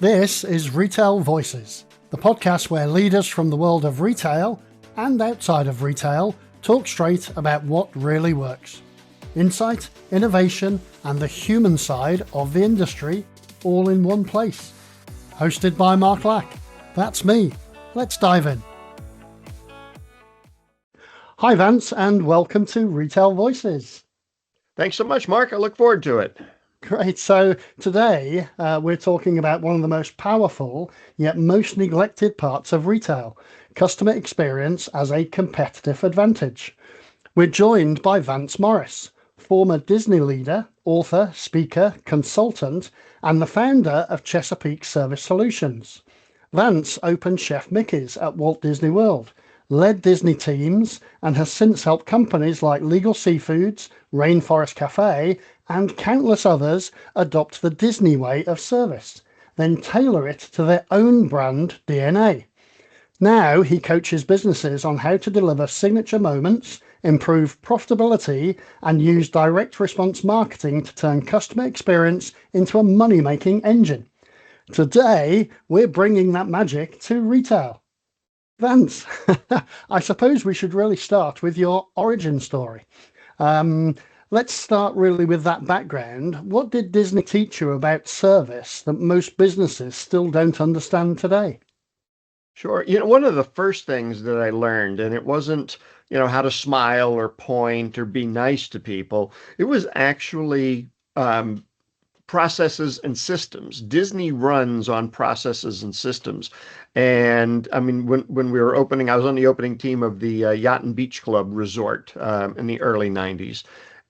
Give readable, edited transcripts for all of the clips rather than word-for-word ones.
This is Retail Voices, the podcast where leaders from the world of retail and outside of retail talk straight about what really works. Insight, innovation, and the human side of the industry all in one place. Hosted by Mark Lack. That's me. Let's dive in. Hi Vance, and welcome to Retail Voices. Thanks so much, Mark. I look forward to it. Great. So today we're talking about one of the most powerful yet most neglected parts of retail, customer experience as a competitive advantage. We're joined by Vance Morris, former Disney leader, author, speaker, consultant, and the founder of Chesapeake Service Solutions. Vance opened Chef Mickey's at Walt Disney World, led Disney teams, and has since helped companies like Legal Seafoods, Rainforest Cafe, and countless others adopt the Disney way of service, then tailor it to their own brand DNA. Now he coaches businesses on how to deliver signature moments, improve profitability, and use direct response marketing to turn customer experience into a money-making engine. Today, we're bringing that magic to retail. Vance, I suppose we should really start with your origin story. Let's start really with that background. What did Disney teach you about service that most businesses still don't understand today? Sure. One of the first things that I learned, and it wasn't, how to smile or point or be nice to people. It was actually processes and systems. Disney runs on processes and systems. And I mean, when we were opening, I was on the opening team of the Yacht and Beach Club Resort in the early 90s.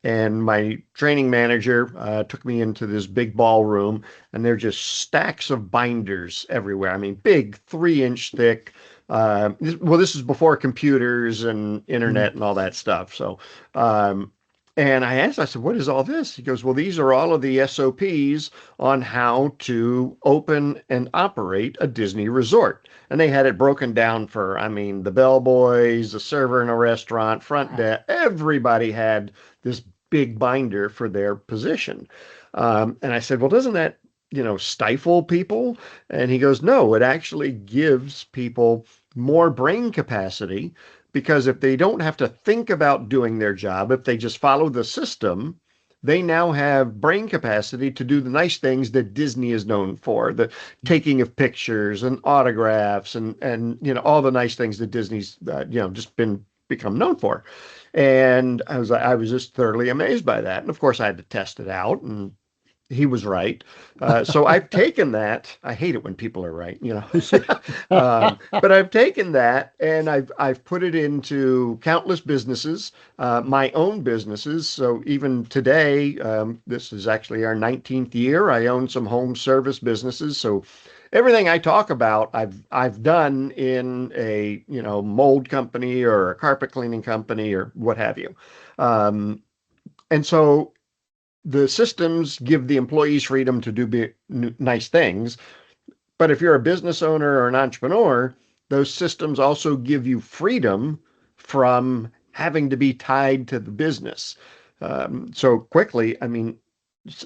And my training manager took me into this big ballroom, and there are just stacks of binders everywhere. I mean, big 3-inch thick. This is before computers and internet and all that stuff. So, and I asked, I said, what is all this? He goes, well, these are all of the SOPs on how to open and operate a Disney resort. And they had it broken down for, the bellboys, the server in a restaurant, front desk, everybody had this big binder for their position. And I said, well, doesn't that, stifle people? And he goes, no, it actually gives people more brain capacity, because if they don't have to think about doing their job, if they just follow the system, they now have brain capacity to do the nice things that Disney is known for, the taking of pictures and autographs and all the nice things that Disney's just become known for. And I was just thoroughly amazed by that. And of course I had to test it out, and he was right. So I've taken that. I hate it when people are right, but I've taken that and I've put it into countless businesses, my own businesses. So even today, this is actually our 19th year. I own some home service businesses. So everything I talk about, I've done in a mold company or a carpet cleaning company or what have you. And so the systems give the employees freedom to do nice things. But if you're a business owner or an entrepreneur, those systems also give you freedom from having to be tied to the business. So quickly,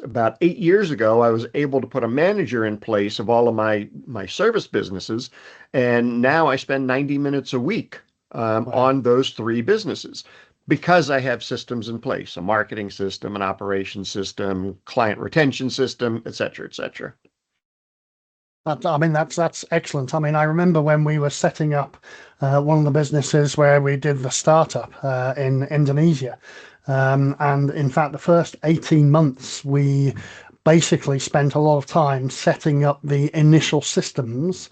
about 8 years ago, I was able to put a manager in place of all of my service businesses. And now I spend 90 minutes a week on those 3 businesses, because I have systems in place, a marketing system, an operations system, client retention system, et cetera, et cetera. That's excellent. I remember when we were setting up one of the businesses where we did the startup in Indonesia. And in fact, the first 18 months, we basically spent a lot of time setting up the initial systems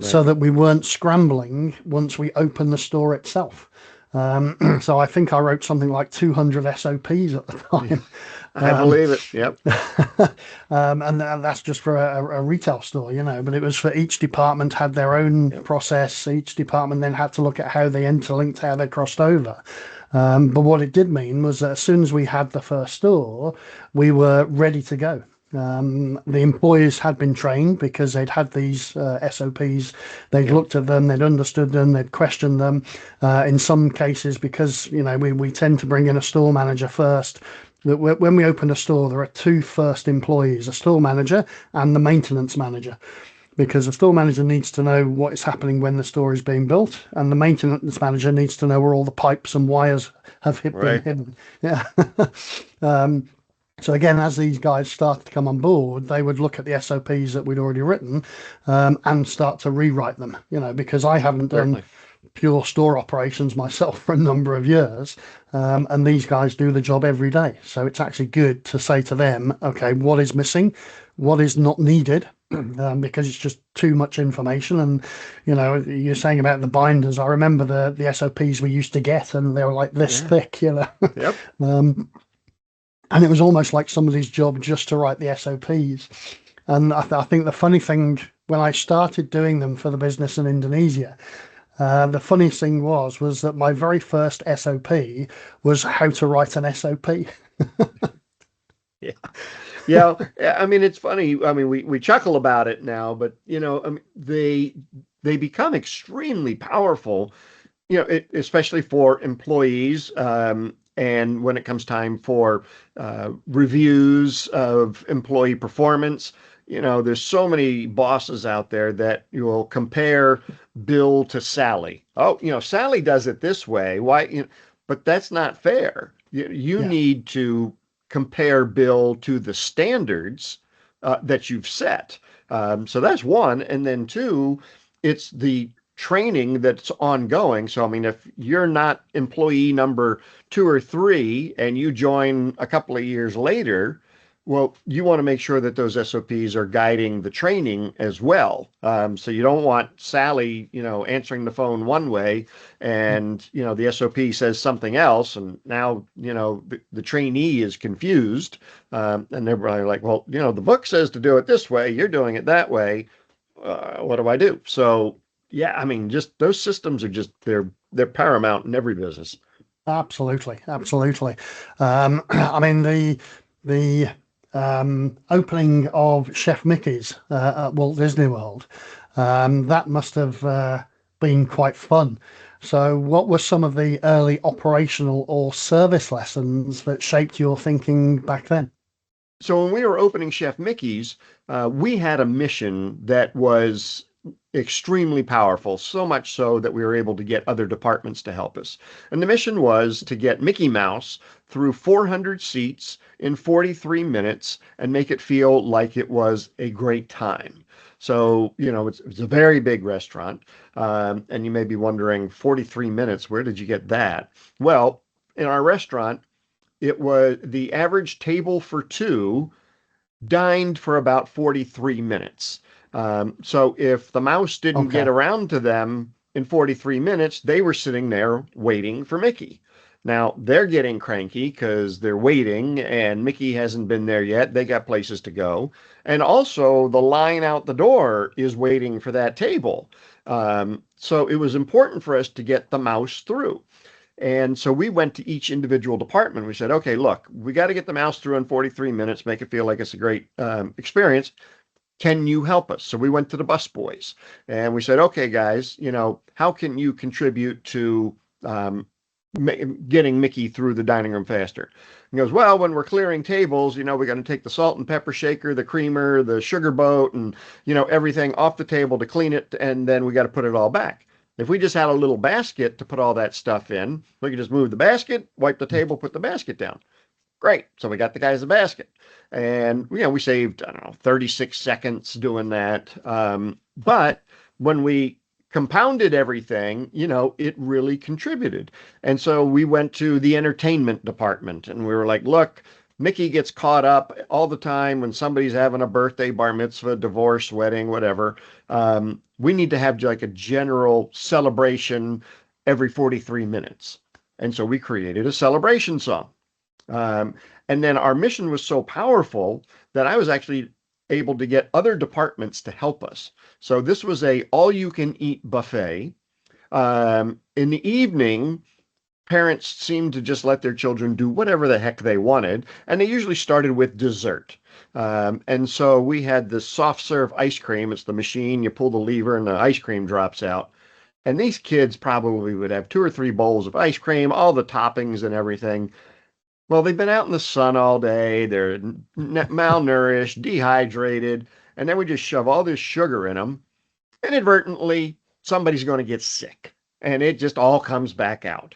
so that we weren't scrambling once we opened the store itself. So I think I wrote something like 200 SOPs at the time. I believe it. Yep. And that's just for a retail store, but it was for each department had their own process. Each department then had to look at how they interlinked, how they crossed over. But what it did mean was that as soon as we had the first store, we were ready to go. The employees had been trained because they'd had these SOPs, they'd looked at them, they'd understood them, they'd questioned them. In some cases, because we tend to bring in a store manager first, that when we open a store, there are two first employees, a store manager and the maintenance manager, because the store manager needs to know what is happening when the store is being built, and the maintenance manager needs to know where all the pipes and wires have been Right. hidden. Yeah. So again, as these guys started to come on board, they would look at the SOPs that we'd already written, and start to rewrite them. Because I haven't done Certainly. pure store operations myself for a number of years, and these guys do the job every day. So it's actually good to say to them, okay, what is missing, what is not needed, because it's just too much information. And you're saying about the binders. I remember the SOPs we used to get, and they were like this Yeah. thick, Yep. and it was almost like somebody's job just to write the SOPs. And I think the funny thing when I started doing them for the business in Indonesia, the funniest thing was that my very first SOP was how to write an SOP. Yeah. Yeah. I mean, it's funny. I mean, we chuckle about it now, but I mean, they become extremely powerful, especially for employees. And when it comes time for reviews of employee performance, there's so many bosses out there that you will compare Bill to Sally. Oh, Sally does it this way. Why? But that's not fair. You Yeah, need to compare Bill to the standards that you've set. So that's one. And then two, it's the training that's ongoing. So, I mean, if you're not employee number 2 or 3 and you join a couple of years later, well, you want to make sure that those SOPs are guiding the training as well. So you don't want Sally, answering the phone one way and, the SOP says something else. And now, the trainee is confused. And they're probably like, well, the book says to do it this way. You're doing it that way. What do I do? So, yeah, I mean, just those systems are they're paramount in every business. absolutely, absolutely. I mean the opening of Chef Mickey's at Walt Disney World, that must have been quite fun. So, what were some of the early operational or service lessons that shaped your thinking back then? So when we were opening Chef Mickey's, we had a mission that was extremely powerful, so much so that we were able to get other departments to help us. And the mission was to get Mickey Mouse through 400 seats in 43 minutes and make it feel like it was a great time. So, it's a very big restaurant. And you may be wondering, 43 minutes, where did you get that? Well, in our restaurant, it was the average table for two dined for about 43 minutes. So if the mouse didn't get Okay. around to them in 43 minutes, they were sitting there waiting for Mickey. Now they're getting cranky because they're waiting and Mickey hasn't been there yet. They got places to go. And also the line out the door is waiting for that table. So it was important for us to get the mouse through. And so we went to each individual department. We said, okay, look, we got to get the mouse through in 43 minutes, make it feel like it's a great experience. Can you help us? So we went to the bus boys and we said, okay, guys, how can you contribute to getting Mickey through the dining room faster? He goes, well, when we're clearing tables, we're going to take the salt and pepper shaker, the creamer, the sugar boat, and, everything off the table to clean it. And then we got to put it all back. If we just had a little basket to put all that stuff in, we could just move the basket, wipe the table, put the basket down. Great. So we got the guys a basket. And, we saved, I don't know, 36 seconds doing that. But when we compounded everything, it really contributed. And so we went to the entertainment department and we were like, look, Mickey gets caught up all the time when somebody's having a birthday, bar mitzvah, divorce, wedding, whatever. We need to have like a general celebration every 43 minutes. And so we created a celebration song. Um, and then our mission was so powerful that I was actually able to get other departments to help us. So this was a all-you-can-eat buffet. In the evening, parents seemed to just let their children do whatever the heck they wanted, and they usually started with dessert. And so we had this soft serve ice cream. It's the machine, you pull the lever and the ice cream drops out. And these kids probably would have 2 or 3 bowls of ice cream, all the toppings and everything. Well, they've been out in the sun all day. They're malnourished, dehydrated, and then we just shove all this sugar in them. Inadvertently, somebody's going to get sick, and it just all comes back out.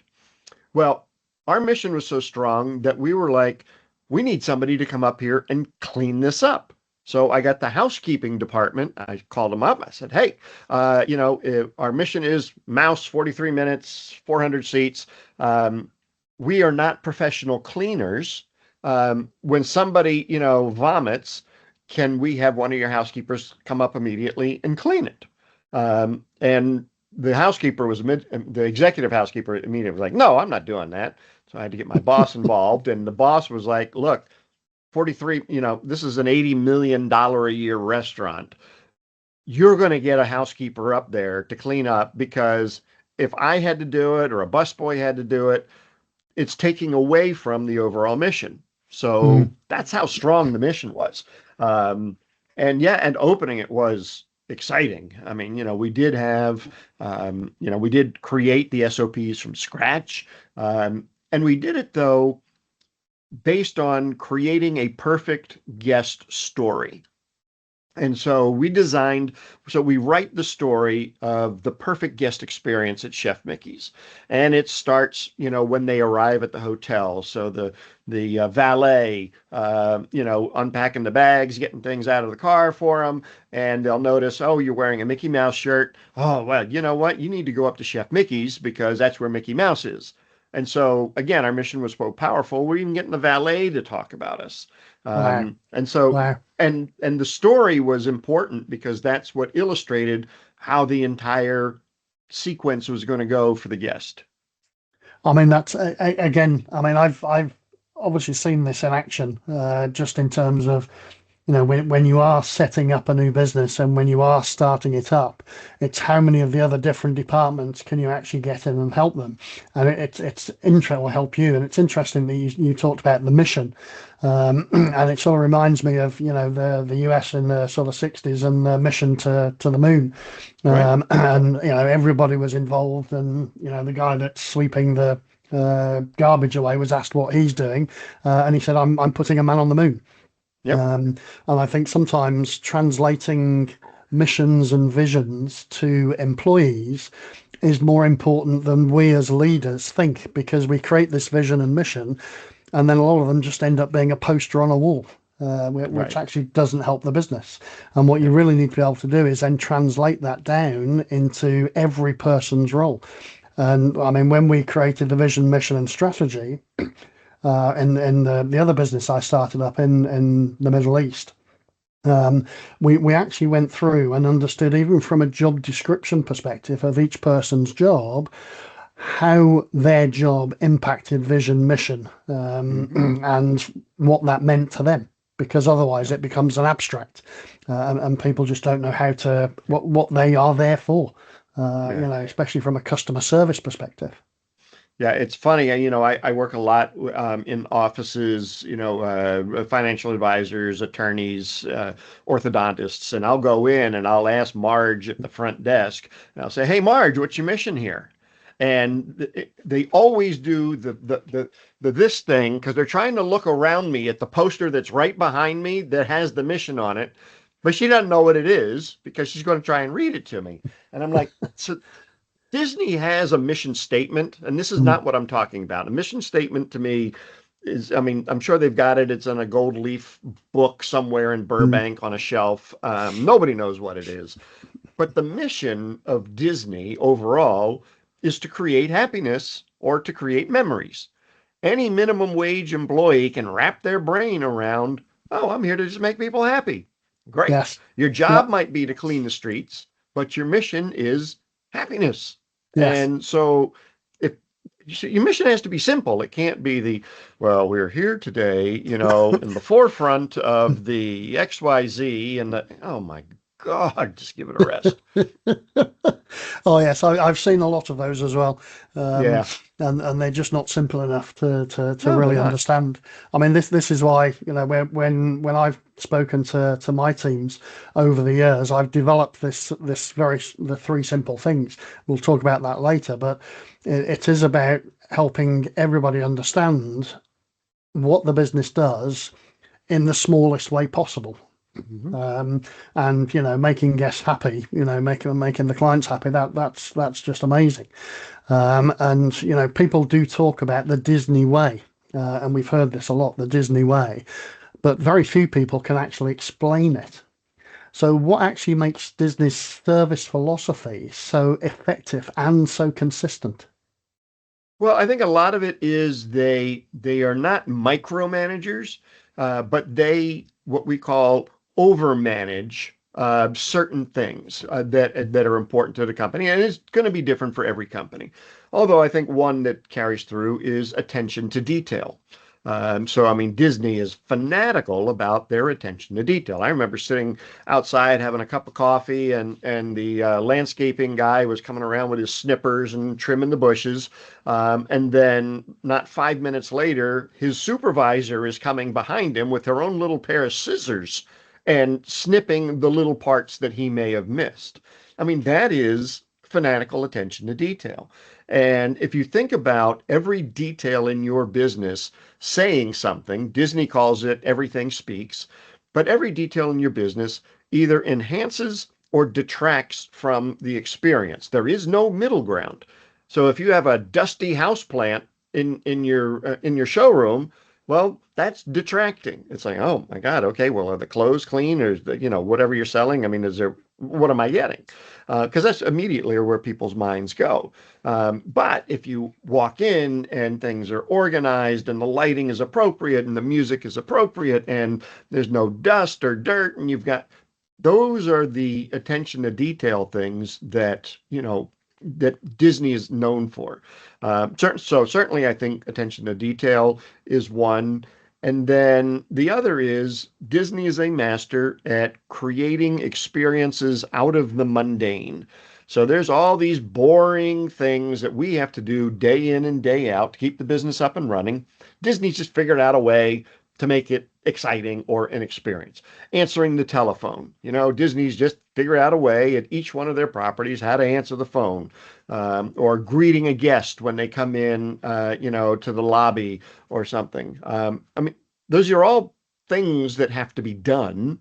Well, our mission was so strong that we were like, we need somebody to come up here and clean this up. So I got the housekeeping department. I called them up. I said, hey, our mission is mouse 43 minutes, 400 seats. We are not professional cleaners. When somebody, vomits, can we have one of your housekeepers come up immediately and clean it? And the housekeeper the executive housekeeper immediately was like, no, I'm not doing that. So I had to get my boss involved. And the boss was like, look, 43, this is an $80 million a year restaurant. You're going to get a housekeeper up there to clean up, because if I had to do it or a busboy had to do it, it's taking away from the overall mission. So that's how strong the mission was. And opening it was exciting. I mean, we did have, we did create the SOPs from scratch. And we did it, though, based on creating a perfect guest story. And so we write the story of the perfect guest experience at Chef Mickey's. And it starts, when they arrive at the hotel. So the valet, unpacking the bags, getting things out of the car for them. And they'll notice, oh, you're wearing a Mickey Mouse shirt. Oh, well, you know what? You need to go up to Chef Mickey's because that's where Mickey Mouse is. And so, again, our mission was so powerful, we're even getting the valet to talk about us. Wow. And so, Wow. and the story was important because that's what illustrated how the entire sequence was going to go for the guest. I mean, that's again, I mean, I've obviously seen this in action, just in terms of, when you are setting up a new business and when you are starting it up, it's how many of the other different departments can you actually get in and help them, and it's interesting, will help you. And it's interesting that you talked about the mission, and it sort of reminds me of the US in the sort of 60s and the mission to the moon, Right. and everybody was involved, and the guy that's sweeping the garbage away was asked what he's doing, and he said, I'm putting a man on the moon. Yep. And I think sometimes translating missions and visions to employees is more important than we as leaders think, because we create this vision and mission, and then a lot of them just end up being a poster on a wall, which Right. actually doesn't help the business. And what you really need to be able to do is then translate that down into every person's role. And I mean, when we created the vision, mission, and strategy, in the other business I started up in the Middle East, we actually went through and understood, even from a job description perspective of each person's job, how their job impacted vision, mission, Hmm. and what that meant to them. Because otherwise, Yeah. it becomes an abstract, and people just don't know how to what they are there for. Yeah. Especially from a customer service perspective. Yeah, it's funny. I work a lot in offices, financial advisors, attorneys, orthodontists, and I'll go in and I'll ask Marge at the front desk, and I'll say, "Hey, Marge, what's your mission here?" And they always do the this thing because they're trying to look around me at the poster that's right behind me that has the mission on it, but she doesn't know what it is because she's going to try and read it to me. And I'm like, so Disney has a mission statement, and this is Mm. not what I'm talking about. A mission statement to me is, I mean, I'm sure they've got it. It's in a gold leaf book somewhere in Mm. Burbank on a shelf. Nobody knows what it is. But the mission of Disney overall is to create happiness or to create memories. Any minimum wage employee can wrap their brain around, oh, I'm here to just make people happy. Great. Yes. Your job Yep. might be to clean the streets, but your mission is happiness. Yes. And so if your mission has to be simple, it can't be well, we're here today, in the forefront of the XYZ and oh my God, just give it a rest. Oh yes, I've seen a lot of those as well, um, Yeah. and they're just not simple enough to No, they're really not. understand. I mean, this is why when I've spoken to my teams over the years, I've developed the three simple things. We'll talk about that later, but it is about helping everybody understand what the business does in the smallest way possible. Mhm. Um, and making guests happy, making the clients happy. That's just amazing. And people do talk about the Disney way, and we've heard this a lot, the Disney way, but very few people can actually explain it. So, what actually makes Disney's service philosophy so effective and so consistent? Well, I think a lot of it is they are not micromanagers, but they what we call overmanage certain things that are important to the company, and it's going to be different for every company. Although I think one that carries through is attention to detail. So, I mean, Disney is fanatical about their attention to detail. I remember sitting outside having a cup of coffee, and the landscaping guy was coming around with his snippers and trimming the bushes. And then, not 5 minutes later, his supervisor is coming behind him with her own little pair of scissors and snipping the little parts that he may have missed. I mean, that is fanatical attention to detail. And if you think about every detail in your business saying something, Disney calls it everything speaks, but every detail in your business either enhances or detracts from the experience. There is no middle ground. So if you have a dusty house plant in your showroom, well, that's detracting. It's like, oh my God, okay, well, are the clothes clean, or is the, whatever you're selling? I mean, is there what am I getting? Because that's immediately where people's minds go. But if you walk in and things are organized and the lighting is appropriate and the music is appropriate and there's no dust or dirt, and you've got those are the attention to detail things that that Disney is known for. So certainly, I think attention to detail is one. And then the other is Disney is a master at creating experiences out of the mundane. So there's all these boring things that we have to do day in and day out to keep the business up and running. Disney's just figured out a way to make it exciting or an experience. Answering the telephone. Disney's just figured out a way at each one of their properties how to answer the phone, or greeting a guest when they come in, to the lobby or something. I mean, those are all things that have to be done.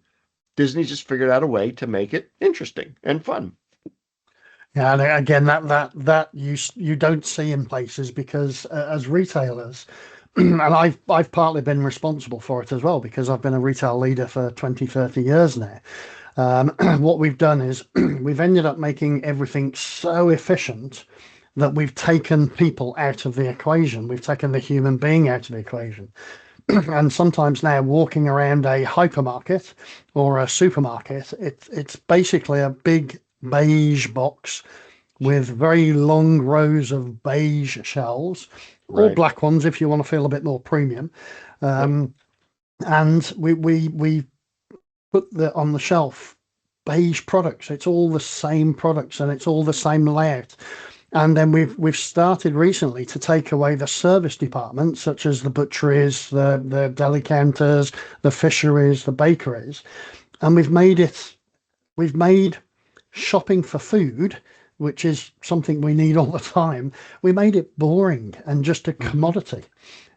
Disney's just figured out a way to make it interesting and fun. Yeah, and again, that you don't see in places because as retailers, and I've partly been responsible for it as well because I've been a retail leader for 20, 30 years now. What we've done is we've ended up making everything so efficient that we've taken people out of the equation. We've taken the human being out of the equation. And sometimes now walking around a hypermarket or a supermarket, it's basically a big beige box with very long rows of beige shelves, or Right. black ones if you want to feel a bit more premium. Yep. Um, and we put on the shelf beige products. It's all the same products and it's all the same layout. And then we've started recently to take away the service department, such as the butcheries, the deli counters, the fisheries, the bakeries, and we've made shopping for food, which is something we need all the time. We made it boring and just a Mhm. commodity.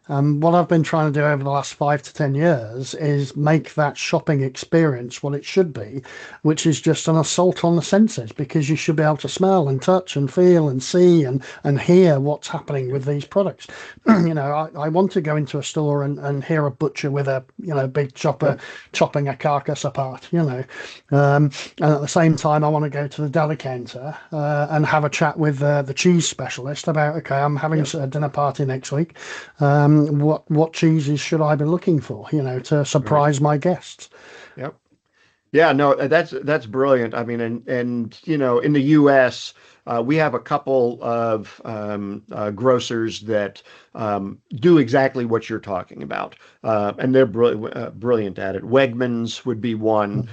What I've been trying to do over the last 5 to 10 years is make that shopping experience what it should be, which is just an assault on the senses because you should be able to smell and touch and feel and see and hear what's happening with these products. I want to go into a store and hear a butcher with a big chopper Yep. chopping a carcass apart. And at the same time, I want to go to the deli counter and have a chat with the cheese specialist about, okay, I'm having Yep. a dinner party next week. What cheeses should I be looking for, to Right. surprise my guests? Yep. Yeah, no, that's brilliant. I mean, and in the U.S., we have a couple of grocers that do exactly what you're talking about, and they're brilliant at it. Wegmans would be one.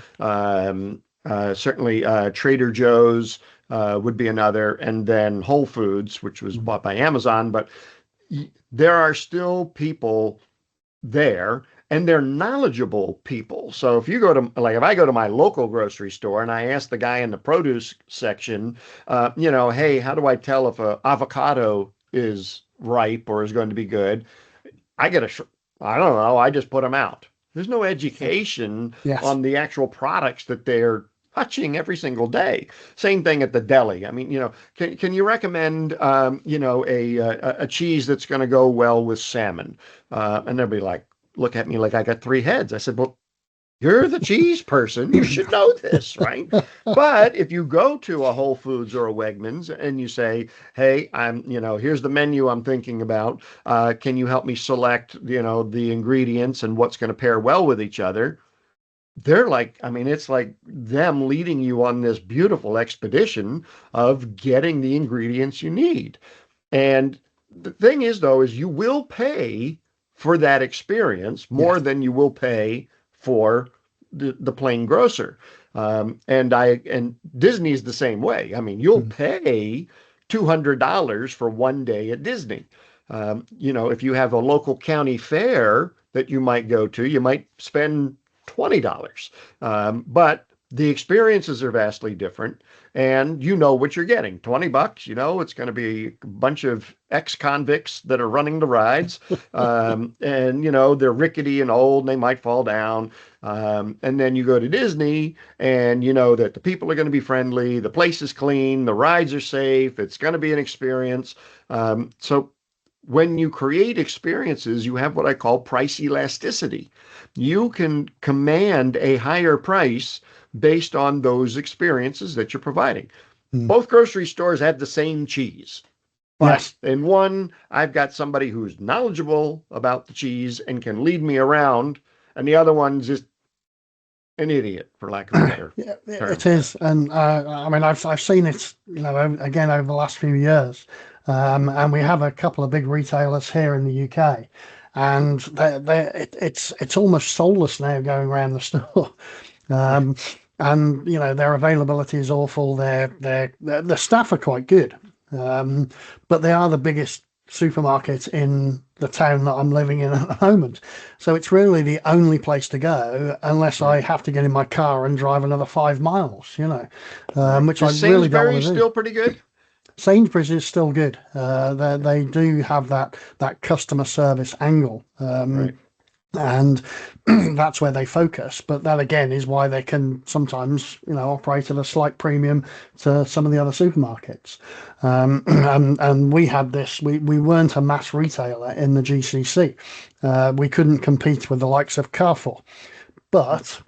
Certainly, Trader Joe's would be another, and then Whole Foods, which was bought by Amazon. But there are still people there, and they're knowledgeable people. So if you go to, like, if I go to my local grocery store and I ask the guy in the produce section, hey, how do I tell if a avocado is ripe or is going to be good? I get a I don't know. I just put them out. There's no education Yes. on the actual products that they're touching every single day. Same thing at the deli. I mean, can you recommend, a cheese that's going to go well with salmon? And they'll be like, look at me like I got three heads. I said, well, you're the cheese person. You should know this, right? But if you go to a Whole Foods or a Wegmans and you say, hey, here's the menu I'm thinking about. Can you help me select, the ingredients and what's going to pair well with each other? They're like, I mean, it's like them leading you on this beautiful expedition of getting the ingredients you need. And the thing is, though, is you will pay for that experience more Yes. than you will pay for the plain grocer. And Disney's the same way. I mean, you'll Mm. pay $200 for one day at Disney. If you have a local county fair that you might go to, you might spend $20. But the experiences are vastly different, and you know what you're getting. $20, it's going to be a bunch of ex-convicts that are running the rides. And they're rickety and old and they might fall down. And then you go to Disney and you know that the people are going to be friendly, the place is clean, the rides are safe, it's going to be an experience. So when you create experiences, you have what I call price elasticity. You can command a higher price based on those experiences that you're providing. Mm. Both grocery stores have the same cheese, but Yes. in one, I've got somebody who's knowledgeable about the cheese and can lead me around, and the other one's just an idiot, for lack of a better Yeah, term. it is, and I mean, I've seen it, again over the last few years, and we have a couple of big retailers here in the UK, and it's almost soulless now going around the store, um, and their availability is awful. The staff are quite good, um, but they are the biggest supermarket in the town that I'm living in at the moment. So it's really the only place to go unless I Right, have to get in my car and drive another 5 miles, right. which I Is really don't Sainsbury's want to do. still pretty good? Sainsbury's is still good. They do have that customer service angle. Right. And that's where they focus. But that again is why they can sometimes, operate at a slight premium to some of the other supermarkets. And we had this. We weren't a mass retailer in the GCC. We couldn't compete with the likes of Carrefour. But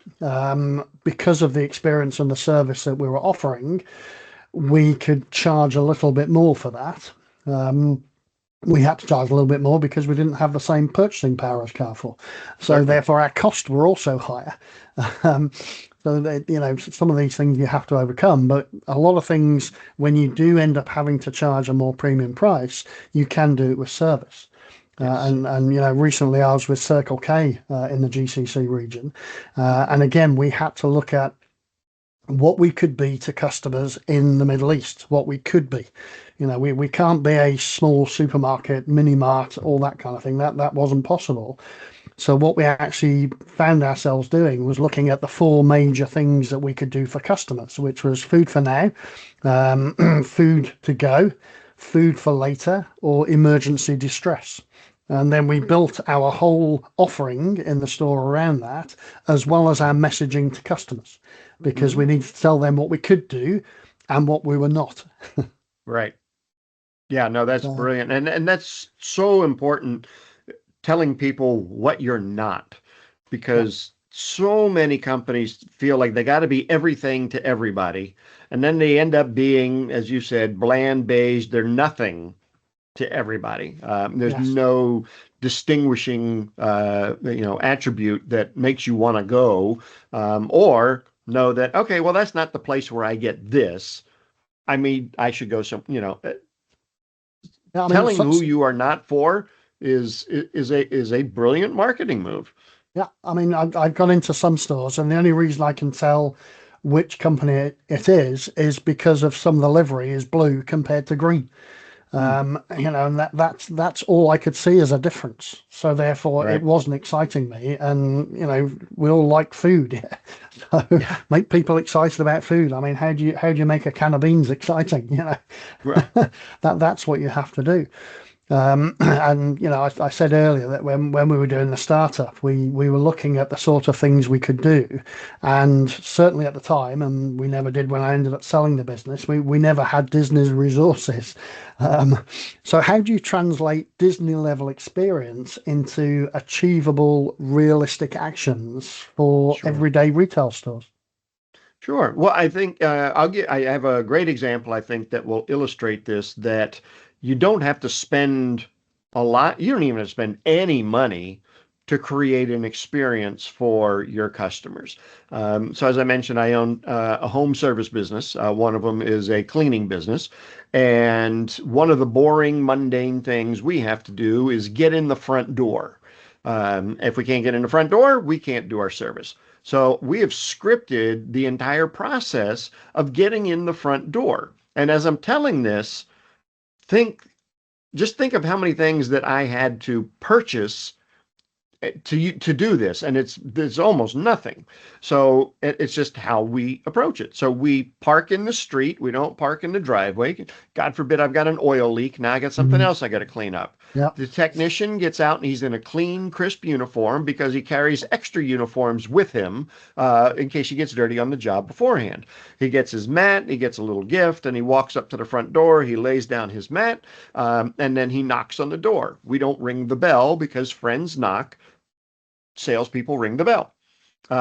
because of the experience and the service that we were offering, we could charge a little bit more for that. We had to charge a little bit more because we didn't have the same purchasing power as Carrefour. So Certainly. therefore our costs were also higher. Um, so that, some of these things you have to overcome, but a lot of things, when you do end up having to charge a more premium price, you can do it with service. Yes. Recently I was with Circle K in the GCC region, and again we had to look at what we could be to customers in the Middle East, what we could be. We can't be a small supermarket, mini mart, all that kind of thing. That wasn't possible. So what we actually found ourselves doing was looking at the four major things that we could do for customers, which was food for now, food to go, food for later, or emergency distress. And then we built our whole offering in the store around that, as well as our messaging to customers, because we Hmm. needed to tell them what we could do and what we were not. Right. Yeah, no, that's So, brilliant. And that's so important, telling people what you're not, yeah, because so many companies feel like they got to be everything to everybody. And then they end up being, as you said, bland, beige. They're nothing to everybody. There's yes. no distinguishing, attribute that makes you want to go, or know that, okay, well, that's not the place where I get this. I mean, I should go Yeah, I mean, telling who you are not for is a brilliant marketing move. yeah, I mean, I've gone into some stores, and the only reason I can tell which company it is because of some of the livery is blue compared to green. Hmm. And that's all I could see as a difference. So therefore, it Right. wasn't exciting me. And we all like food, yeah. So Yeah. make people excited about food. I mean, how do you make a can of beans exciting? Right. That's what you have to do. And I said earlier that when we were doing the startup, we were looking at the sort of things we could do, and certainly at the time, and we never did when I ended up selling the business. We never had Disney's resources. Um, so how do you translate Disney level experience into achievable, realistic actions for Sure. everyday retail stores? Sure. Well, I think I have a great example, I think, that will illustrate this, that you don't have to spend a lot. You don't even have to spend any money to create an experience for your customers. So as I mentioned, I own a home service business. One of them is a cleaning business. And one of the boring, mundane things we have to do is get in the front door. If we can't get in the front door, we can't do our service. So we have scripted the entire process of getting in the front door. And as I'm telling this, think just think of how many things that I had to purchase to do this, and it's almost nothing. So it's just how we approach it. So we park in the street. We don't park in the driveway. God forbid I've got an oil leak. Now I got something Mhm. else I got to clean up. Yeah. The technician gets out and he's in a clean, crisp uniform because he carries extra uniforms with him in case he gets dirty on the job beforehand. He gets his mat, he gets a little gift, and he walks up to the front door. He lays down his mat, and then he knocks on the door. We don't ring the bell because friends knock, salespeople ring the bell.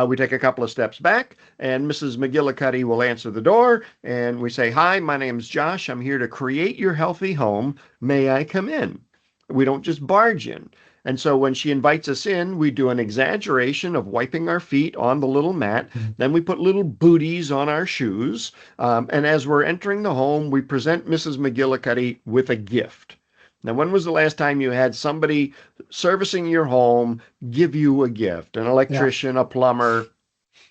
We take a couple of steps back, and Mrs. McGillicuddy will answer the door, and we say, "Hi, my name's Josh. I'm here to create your healthy home. May I come in?" We don't just barge in. And so when she invites us in, we do an exaggeration of wiping our feet on the little mat. Mhm. Then we put little booties on our shoes. And as we're entering the home, we present Mrs. McGillicuddy with a gift. Now, when was the last time you had somebody servicing your home give you a gift? An Yeah. electrician, a plumber,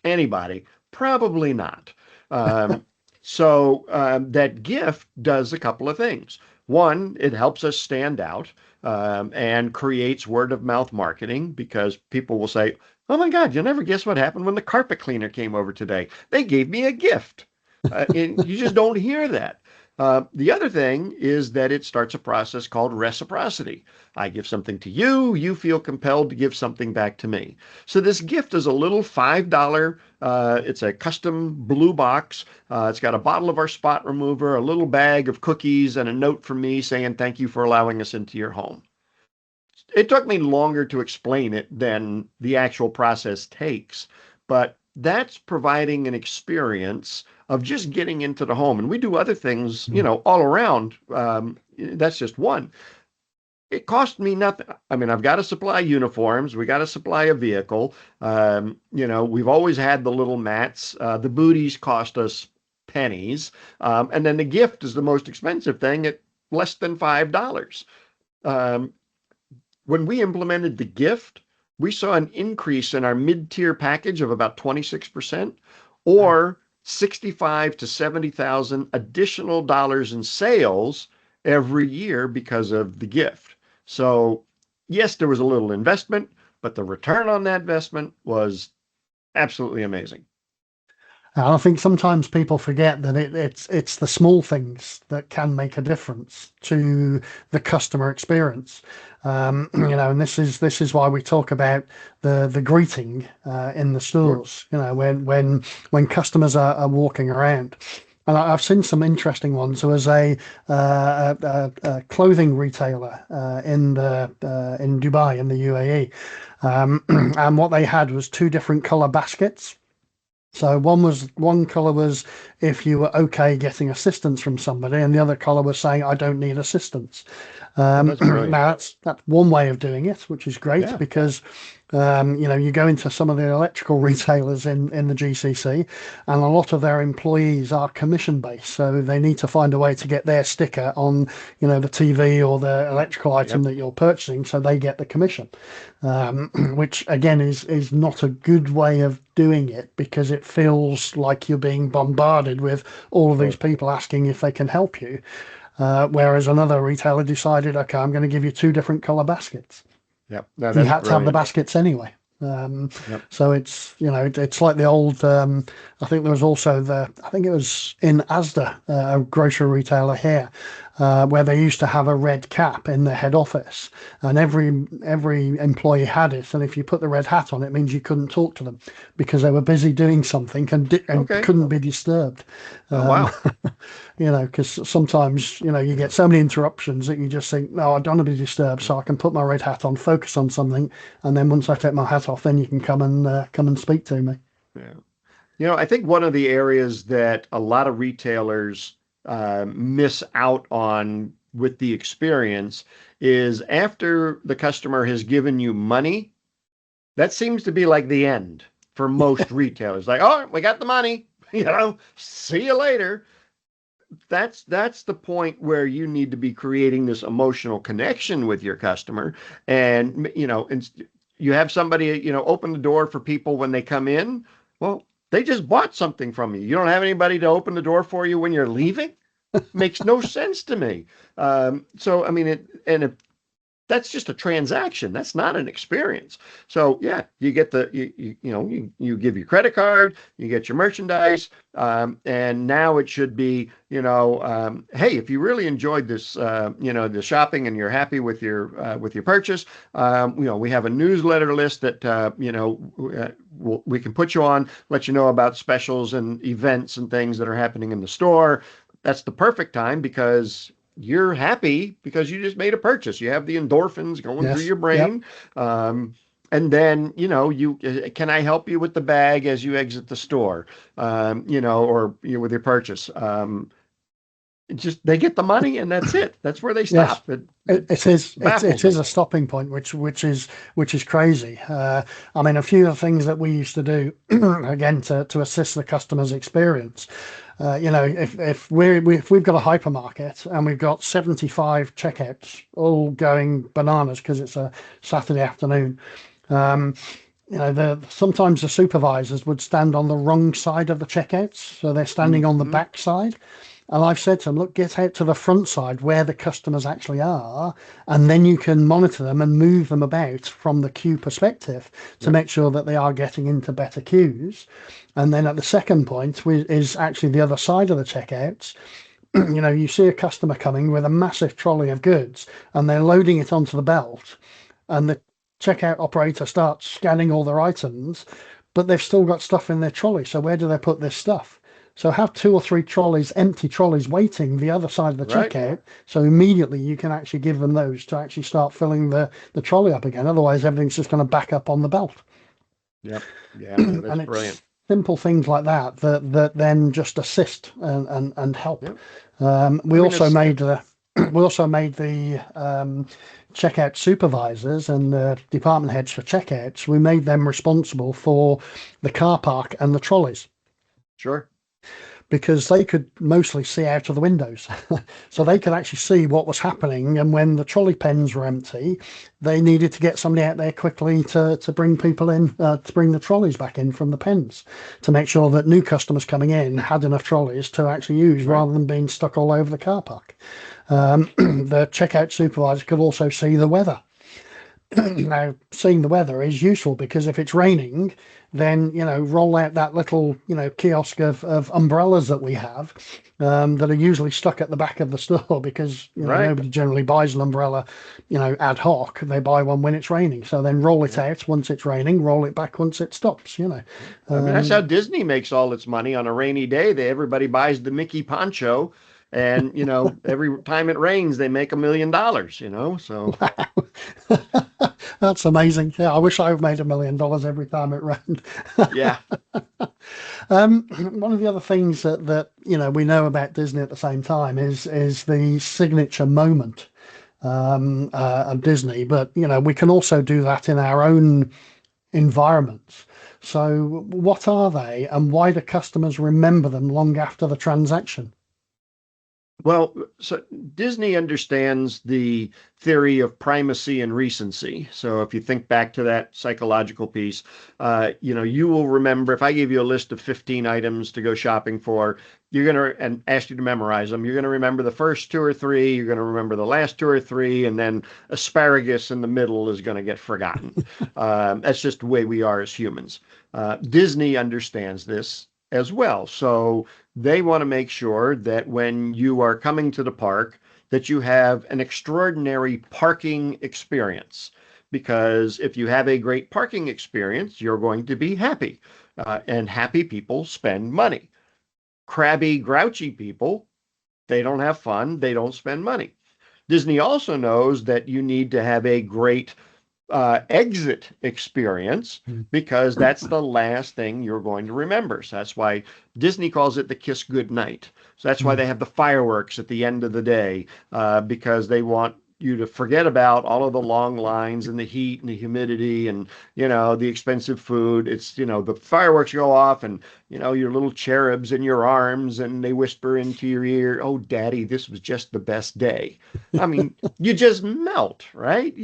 anybody? Probably not. Um, so that gift does a couple of things. One, it helps us stand out and creates word of mouth marketing because people will say, "Oh my God, you'll never guess what happened when the carpet cleaner came over today. They gave me a gift." And you just don't hear that. The other thing is that it starts a process called reciprocity. I give something to you, you feel compelled to give something back to me. So this gift is a little $5. It's a custom blue box. It's got a bottle of our spot remover, a little bag of cookies, and a note from me saying thank you for allowing us into your home. It took me longer to explain it than the actual process takes, but that's providing an experience of just getting into the home. And we do other things, Mhm. all around. That's just one. It cost me nothing. I mean, I've got to supply uniforms. We got to supply a vehicle. We've always had the little mats. The booties cost us pennies. And then the gift is the most expensive thing at less than $5. Um, when we implemented the gift, we saw an increase in our mid-tier package of about 26% Wow. or 65 to 70,000 additional dollars in sales every year because of the gift. So, yes, there was a little investment, but the return on that investment was absolutely amazing. And I think sometimes people forget that it's the small things that can make a difference to the customer experience. And this is why we talk about the greeting in the Sure. stores. When customers are walking around. And I've seen some interesting ones. There was a clothing retailer in Dubai in the UAE, and what they had was two different color baskets. So one color was if you were okay getting assistance from somebody, and the other color was saying I don't need assistance. Oh, that's Now brilliant. that's one way of doing it, which is great Yeah. because you go into some of the electrical retailers in the GCC, and a lot of their employees are commission based, so they need to find a way to get their sticker on the TV or the electrical item Yep. that you're purchasing, so they get the commission, which again is not a good way of doing it because it feels like you're being bombarded with all of these Sure. people asking if they can help you. Whereas another retailer decided, okay, I'm going to give you two different color baskets. Yep. No, He that's had to have the brilliant. baskets anyway. Um, Yep. so it's like the old. I think there was also I think it was in Asda, a grocery retailer here. where they used to have a red cap in the head office, and every employee had it. And if you put the red hat on, it means you couldn't talk to them because they were busy doing something and Okay. couldn't be disturbed. Oh, Um, wow. because sometimes you get so many interruptions that you just think, no, I don't want to be disturbed, so I can put my red hat on, focus on something, and then once I take my hat off, then you can come and speak to me. Yeah. I think one of the areas that a lot of retailers miss out on with the experience is after the customer has given you money, that seems to be like the end for most retailers. Like, oh, we got the money, see you later. That's the point where you need to be creating this emotional connection with your customer, and you have somebody open the door for people when they come in. Well, they just bought something from you. You don't have anybody to open the door for you when you're leaving. Makes no sense to me. So I mean, if that's just a transaction. That's not an experience. So yeah, you get you give your credit card, you get your merchandise, and now it should be hey, if you really enjoyed this the shopping and you're happy with your purchase, we have a newsletter list that we can put you on, let you know about specials and events and things that are happening in the store. That's the perfect time because you're happy because you just made a purchase. You have the endorphins going through Yes. your Yep. brain. And then, you can I help you with the bag as you exit the store? Or with your purchase. Just they get the money and that's it. That's where they Yes. stop. It It baffles is me. a stopping point, which is crazy. I mean, a few of the things that we used to do again to assist the customer's experience. If we've got a hypermarket and we've got 75 checkouts all going bananas because it's a Saturday afternoon, um, sometimes the supervisors would stand on the wrong side of the checkouts, so they're standing on the Hmm. back side. And I've said to them, look, get out to the front side where the customers actually are, and then you can monitor them and move them about from the queue perspective to Yep. make sure that they are getting into better queues. And then at the second point is actually the other side of the checkouts. You see a customer coming with a massive trolley of goods and they're loading it onto the belt, and the checkout operator starts scanning all their items, but they've still got stuff in their trolley. So where do they put this stuff? So have two or three trolleys, empty trolleys, waiting the other side of the Right. checkout. So immediately you can actually give them those to actually start filling the trolley up again. Otherwise, everything's just going to back up on the belt. Yep. Yeah. No, that's And brilliant. it's simple things like that then just assist and help. Yep. I We mean, also it's made the we also made the checkout supervisors and the department heads for checkouts. We made them responsible for the car park and the trolleys sure. because they could mostly see out of the windows. So they could actually see what was happening. And when the trolley pens were empty, they needed to get somebody out there quickly to bring people in, to bring the trolleys back in from the pens, to make sure that new customers coming in had enough trolleys to actually use Right. rather than being stuck all over the car park. The checkout supervisor could also see the weather. Now, seeing the weather is useful because if it's raining, then roll out that little kiosk of umbrellas that we have, that are usually stuck at the back of the store because Right. nobody generally buys an umbrella ad hoc. They buy one when it's raining. So then roll it Yeah. out once it's raining, roll it back once it stops. I mean, that's how Um, Disney makes all its money on a rainy day. Everybody buys the Mickey poncho, and every time it rains, they make $1 million. So that's amazing. Yeah, I wish I made $1 million every time it rained. yeah, One of the other things that we know about Disney at the same time is the signature moment of Disney, but we can also do that in our own environments. So, what are they, and why do customers remember them long after the transaction? well, so Disney understands the theory of primacy and recency. So if you think back to that psychological piece, you will remember if I gave you a list of 15 items to go shopping for, you're going to, and ask you to memorize them, you're going to remember the first two or three, you're going to remember the last two or three, and then asparagus in the middle is going to get forgotten. That's just the way we are as humans. Disney understands this as well. So they want to make sure that when you are coming to the park, that you have an extraordinary parking experience. Because if you have a great parking experience, you're going to be happy. And happy people spend money. Crabby, grouchy people, they don't have fun, they don't spend money. Disney also knows that you need to have a great exit experience because that's the last thing you're going to remember. So that's why Disney calls it the kiss goodnight. So that's why they have the fireworks at the end of the day because they want you to forget about all of the long lines and the heat and the humidity and the expensive food. It's the fireworks go off and your little cherubs in your arms and they whisper into your ear, "Oh daddy, this was just the best day." I mean, you just melt, right?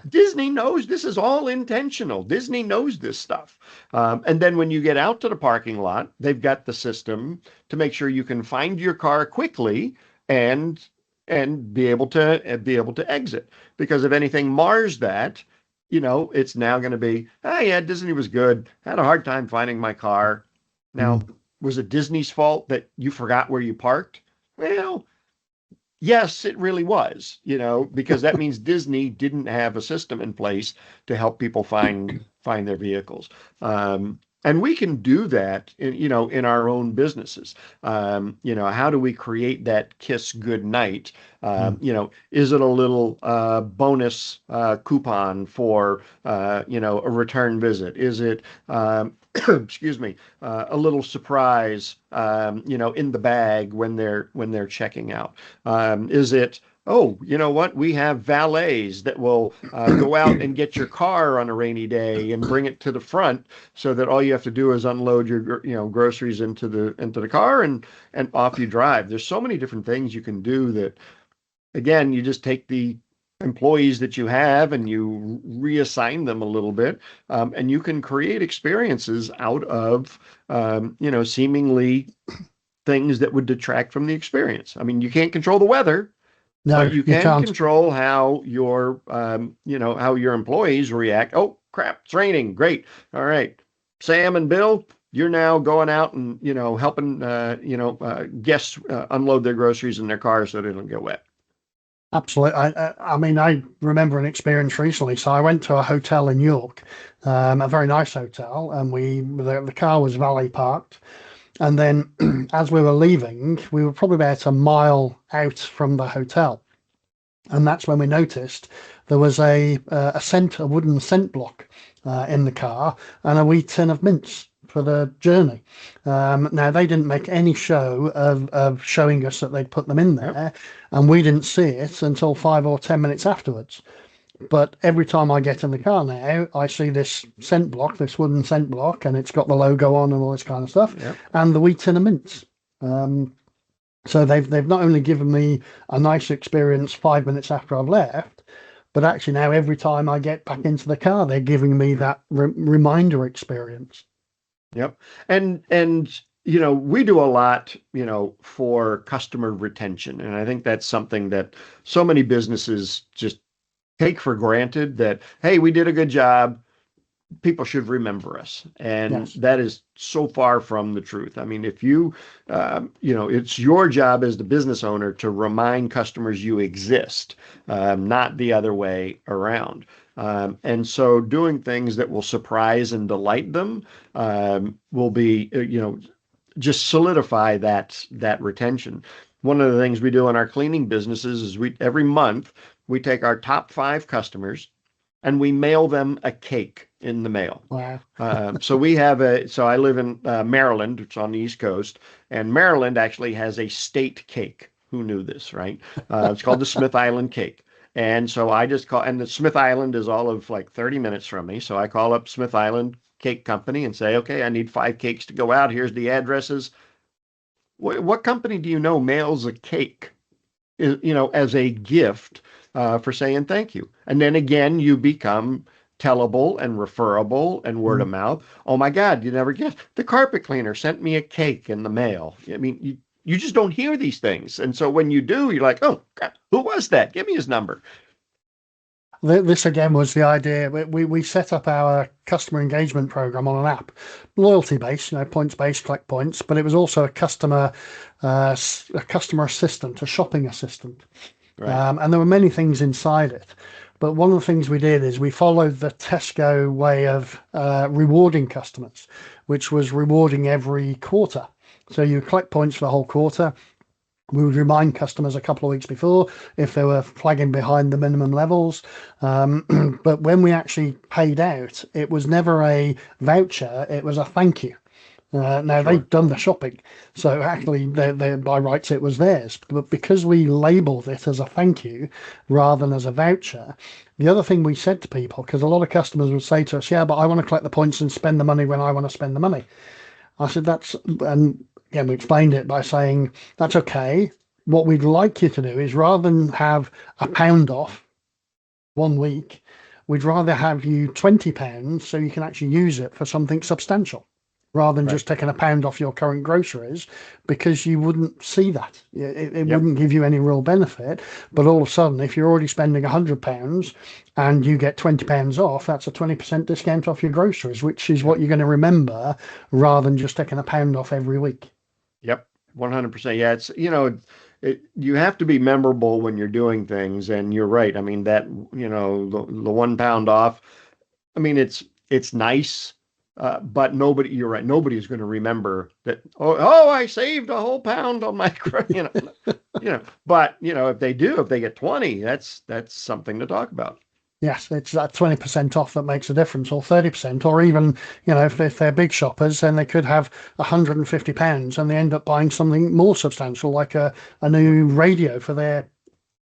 Disney knows this is all intentional. Disney knows this stuff. And then when you get out to the parking lot, they've got the system to make sure you can find your car quickly and be able to exit. Because if anything mars that, it's now going to be, "Oh yeah, Disney was good. Had a hard time finding my car." Now, was it Disney's fault that you forgot where you parked? Well, yes, it really was, because that means Disney didn't have a system in place to help people find their vehicles. And we can do that in our own businesses. How do we create that kiss goodnight? Is it a little bonus coupon for a return visit? Is it excuse me, a little surprise, in the bag when they're checking out? Is it, "Oh, you know what? We have valets that will go out and get your car on a rainy day and bring it to the front, so that all you have to do is unload your groceries into the car and off you drive." There's so many different things you can do that, again, you just take the employees that you have and you reassign them a little bit, and you can create experiences out of seemingly things that would detract from the experience. I mean, you can't control the weather, No, but you you can can't. control how your how your employees react. "Oh crap, it's raining. Great. All right, Sam and Bill, you're now going out and helping guests unload their groceries in their cars so they don't get wet." Absolutely. I mean, I remember an experience recently. So I went to a hotel in York, a very nice hotel, and the car was valet parked. And then as we were leaving, we were probably about a mile out from the hotel. And that's when we noticed there was a wooden scent block in the car and a wee tin of mints for the journey. Now they didn't make any show of showing us that they'd put them in there, Yep. and we didn't see it until 5 or 10 minutes afterwards. But every time I get in the car now, I see this scent block, this wooden scent block, and it's got the logo on and all this kind of stuff, Yep. and the wee tin of mints. So they've not only given me a nice experience 5 minutes after I've left, but actually now every time I get back into the car, they're giving me that reminder experience. Yep. And we do a lot, for customer retention. And I think that's something that so many businesses just take for granted, that, "Hey, we did a good job. People should remember us." And Yes. that is so far from the truth. I mean, if it's your job as the business owner to remind customers you exist, not the other way around. And so doing things that will surprise and delight them will be, just solidify that retention. One of the things we do in our cleaning businesses is every month we take our top 5 customers and we mail them a cake in the mail. Wow. So I live in Maryland, it's on the East Coast, and Maryland actually has a state cake. Who knew this, right? It's called the Smith Island cake. And so I just and the Smith Island is all of like 30 minutes from me. So I call up Smith Island Cake Company and say, "Okay, I need 5 cakes to go out. Here's the addresses." What company do you know mails a cake, as a gift for saying thank you? And then again, you become tellable and referable and word of mouth. "Oh my God, you never guess. The carpet cleaner sent me a cake in the mail." I mean, you just don't hear these things. And so when you do, you're like, "Oh God, who was that? Give me his number." This again was the idea. We set up our customer engagement program on an app, loyalty based, points based, collect points, but it was also a customer assistant, a shopping assistant. Right. And there were many things inside it. But one of the things we did is we followed the Tesco way of rewarding customers, which was rewarding every quarter. So you collect points for the whole quarter. We would remind customers a couple of weeks before if they were flagging behind the minimum levels. But when we actually paid out, it was never a voucher, it was a thank you. Now Sure. they'd done the shopping, so actually, by rights, it was theirs. But because we labelled it as a thank you rather than as a voucher, the other thing we said to people, because a lot of customers would say to us, "Yeah, but I want to collect the points and spend the money when I want to spend the money." I said, and again, we explained it by saying, "That's okay. What we'd like you to do is rather than have a pound off 1 week, we'd rather have you £20 so you can actually use it for something substantial." Rather than Right. just taking a pound off your current groceries, because you wouldn't see that. It Yep. wouldn't give you any real benefit. But all of a sudden, if you're already spending £100 and you get £20 off, that's a 20% discount off your groceries, which is Yep. what you're going to remember rather than just taking a pound off every week. Yep. 100%. Yeah. You have to be memorable when you're doing things. And you're right. I mean, the 1 pound off, I mean, it's nice, but you're right. Nobody's going to remember that. Oh, I saved a whole pound on my, but if they do, if they get 20, that's something to talk about. Yes, it's that 20% off that makes a difference, or 30%, or even, if they're big shoppers, then they could have £150 and they end up buying something more substantial, like a new radio for their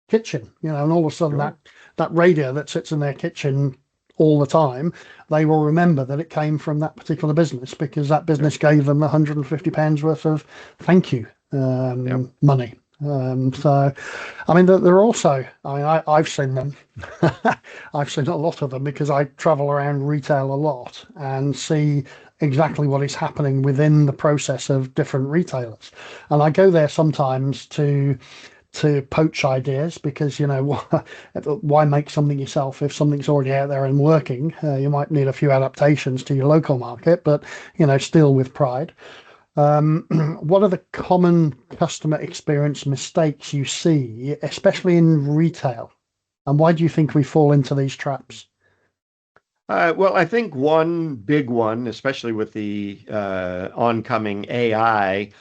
kitchen, and all of a sudden Sure. that radio that sits in their kitchen all the time, they will remember that it came from that particular business because that Yep. business gave them £150 worth of thank you Yep. money. So, I mean, they're also, I've seen them. I've seen a lot of them because I travel around retail a lot and see exactly what is happening within the process of different retailers. And I go there sometimes to poach ideas because why make something yourself if something's already out there and working. You might need a few adaptations to your local market, but still with pride. What are the common customer experience mistakes you see, especially in retail, and why do you think we fall into these traps? Well, I think one big one, especially with the oncoming AI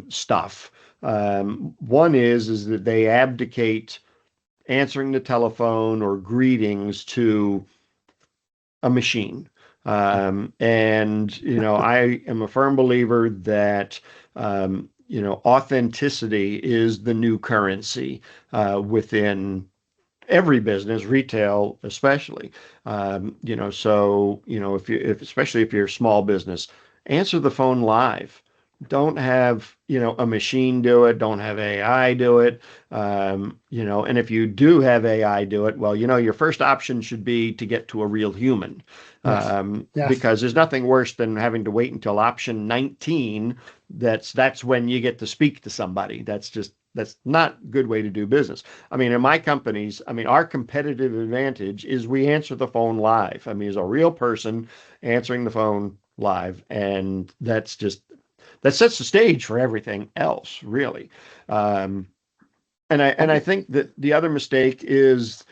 stuff, one is that they abdicate answering the telephone or greetings to a machine. And I am a firm believer that authenticity is the new currency within every business, retail especially. If especially if you're a small business, answer the phone live. Don't have a machine do it. Don't have AI do it. And if you do have AI do it, well, your first option should be to get to a real human, Yes, yes, because there's nothing worse than having to wait until option 19. That's when you get to speak to somebody. That's not a good way to do business. I mean, in my companies, I mean, our competitive advantage is we answer the phone live. I mean, as a real person answering the phone live, and that sets the stage for everything else, really. Um, and I think that the other mistake is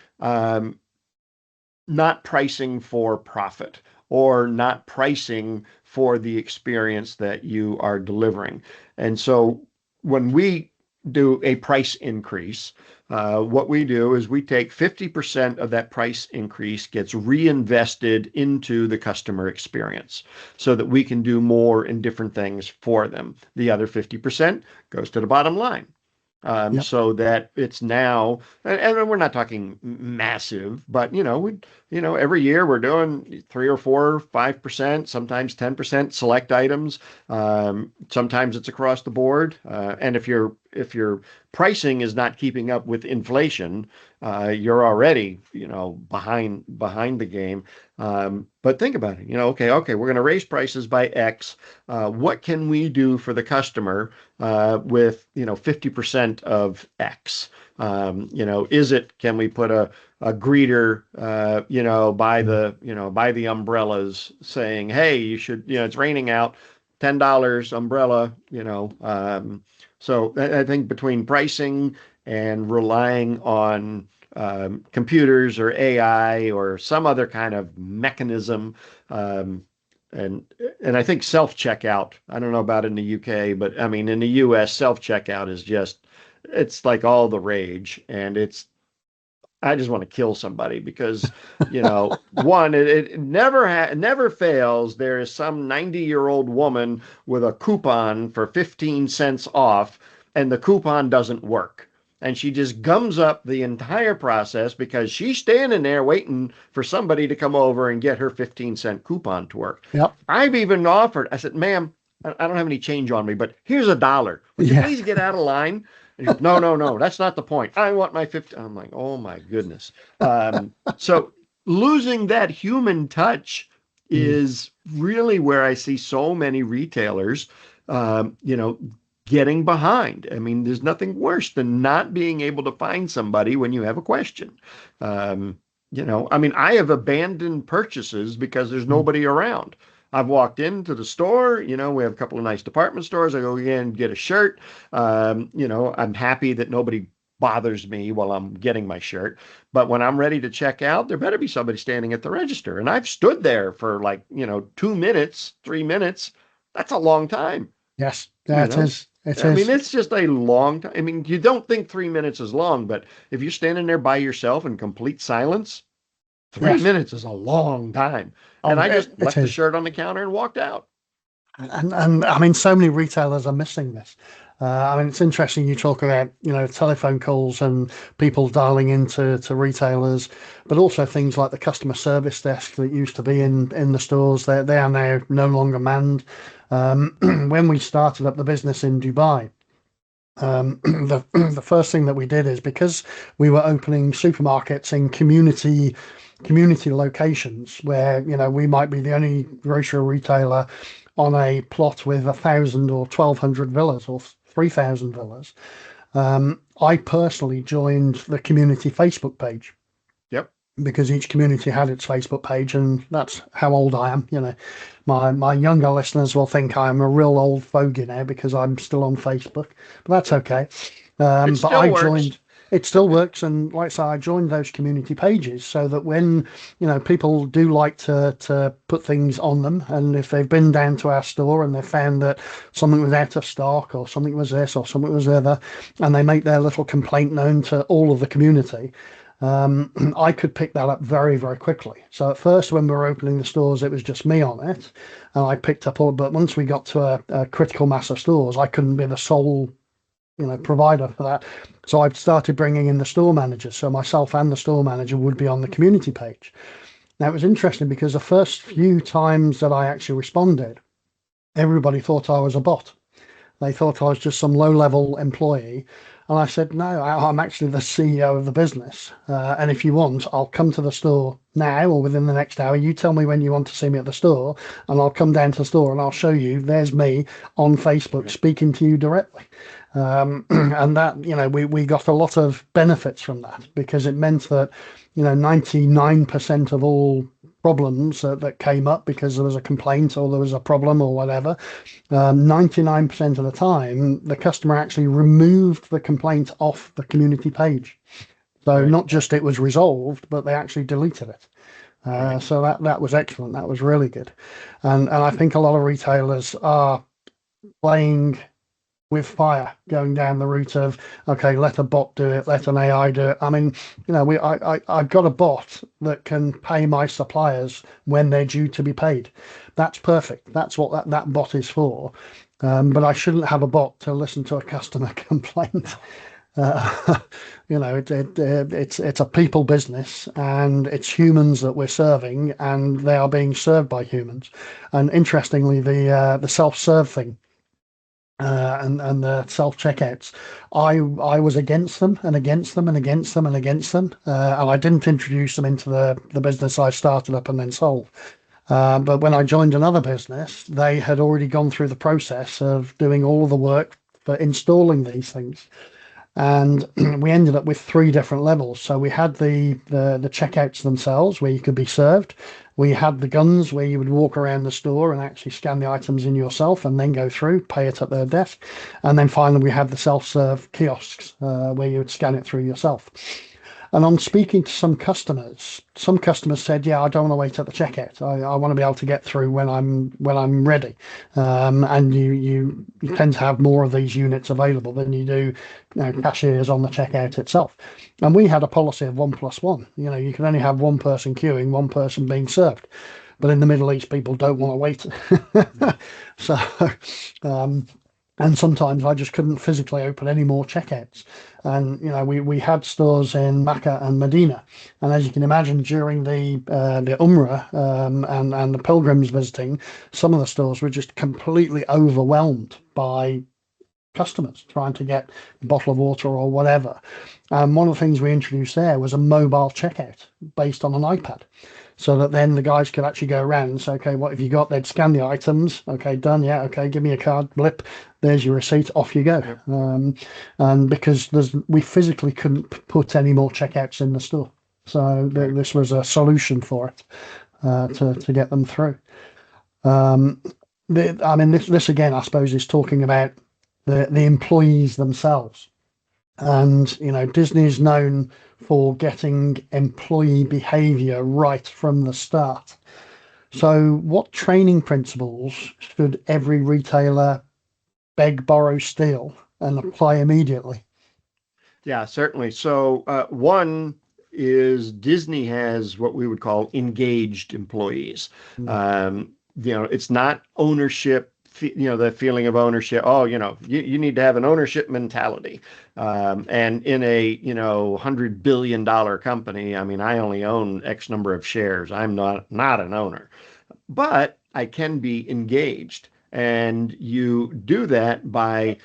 not pricing for profit or not pricing for the experience that you are delivering. And so when we do a price increase, what we do is we take 50% of that price increase gets reinvested into the customer experience so that we can do more and different things for them. The other 50% goes to the bottom line. yep, So that it's now, and we're not talking massive, but every year we're doing 3 or 4, 5%, sometimes 10% select items. Sometimes it's across the board. And if your pricing is not keeping up with inflation, you're already behind the game. But think about it. Okay, we're going to raise prices by X. What can we do for the customer with 50% of X? Can we put a greeter, by the umbrellas saying, hey, you should, it's raining out, $10 umbrella, so I think between pricing and relying on computers or AI or some other kind of mechanism, um, and and I think self-checkout. I don't know about in the UK, but I mean in the US, self-checkout is just it's like all the rage, and I just want to kill somebody because, one, it never fails. There is some 90-year-old woman with a coupon for 15 cents off, and the coupon doesn't work. And she just gums up the entire process because she's standing there waiting for somebody to come over and get her 15-cent coupon to work. Yep. I've even offered, I said, ma'am, I don't have any change on me, but here's $1. Would you Yeah. please get out of line? And he goes, no, no, no, that's not the point. I want my 50. I'm like, oh my goodness. So losing that human touch is really where I see so many retailers, getting behind. I mean, there's nothing worse than not being able to find somebody when you have a question. I mean, I have abandoned purchases because there's nobody around. I've walked into the store, we have a couple of nice department stores. I go in and get a shirt. I'm happy that nobody bothers me while I'm getting my shirt. But when I'm ready to check out, there better be somebody standing at the register. And I've stood there for 2 minutes, 3 minutes. That's a long time. Yes, You that know, is. It I mean, is. it's just a long time. I mean, you don't think 3 minutes is long, but if you're standing there by yourself in complete silence, three Yes. minutes is a long time. And Oh, I just it left the is. shirt on the counter and walked out. And I mean, so many retailers are missing this. I mean, it's interesting you talk about, telephone calls and people dialing into retailers, but also things like the customer service desk that used to be in the stores. They are now no longer manned. When we started up the business in Dubai, the first thing that we did is because we were opening supermarkets in community locations where we might be the only grocery retailer on a plot with 1,000 or 1,200 villas or 3,000 villas. I personally joined the community Facebook page Yep. because each community had its Facebook page, and that's how old I am. My younger listeners will think I'm a real old fogey now because I'm still on Facebook, but that's okay. It But still I works. joined. It still works, and like I say, I joined those community pages so that when people do like to put things on them, and if they've been down to our store and they found that something was out of stock or something was this or something was the other, and they make their little complaint known to all of the community, I could pick that up very, very quickly. So at first, when we were opening the stores, it was just me on it, and I picked up all. But once we got to a critical mass of stores, I couldn't be the sole, provider for that. So I started bringing in the store managers. So myself and the store manager would be on the community page. Now it was interesting because the first few times that I actually responded, everybody thought I was a bot. They thought I was just some low-level employee. And I said, no, I'm actually the CEO of the business. And if you want, I'll come to the store now or within the next hour. You tell me when you want to see me at the store, and I'll come down to the store and I'll show you. There's me on Facebook speaking to you directly. And that, we got a lot of benefits from that because it meant that, 99% of all problems that came up because there was a complaint or there was a problem or whatever, 99% of the time, the customer actually removed the complaint off the community page. So Right. not just it was resolved, but they actually deleted it. Right. So that was excellent. That was really good. And I think a lot of retailers are playing with fire, going down the route of, okay, let a bot do it, let an AI do it. I mean, I've got a bot that can pay my suppliers when they're due to be paid. That's perfect. That's what that bot is for. But I shouldn't have a bot to listen to a customer complaint. It's a people business, and it's humans that we're serving, and they are being served by humans. And interestingly, the self-serve thing. And the self checkouts, I was against them and against them and against them and against them, and I didn't introduce them into the business I started up and then sold. But when I joined another business, they had already gone through the process of doing all of the work for installing these things. And we ended up with three different levels. So we had the checkouts themselves where you could be served. We had the guns where you would walk around the store and actually scan the items in yourself and then go through, pay it at their desk. And then finally, we had the self-serve kiosks where you would scan it through yourself. And on speaking to some customers said, "Yeah, I don't want to wait at the checkout. I want to be able to get through when I'm ready." And you tend to have more of these units available than you do, cashiers on the checkout itself. And we had a policy of 1+1. You can only have one person queuing, one person being served. But in the Middle East, people don't want to wait. So, and sometimes I just couldn't physically open any more checkouts. And we had stores in Mecca and Medina, and as you can imagine, during the Umrah and the pilgrims visiting, some of the stores were just completely overwhelmed by customers trying to get a bottle of water or whatever. And one of the things we introduced there was a mobile checkout based on an iPad, so that then the guys could actually go around and say, "Okay, what have you got?" They'd scan the items. "Okay, done. Yeah, okay, give me a card." Blip, there's your receipt. Off you go. Yep. And because we physically couldn't put any more checkouts in the store, so this was a solution for it to get them through. This again, I suppose, is talking about the employees themselves. And Disney is known for getting employee behavior right from the start. So what training principles should every retailer beg, borrow, steal, and apply immediately? Yeah, certainly. So one is Disney has what we would call engaged employees. It's not ownership, the feeling of ownership. Oh, you need to have an ownership mentality. And in a, $100 billion company, I only own X number of shares. I'm not an owner, but I can be engaged. And you do that by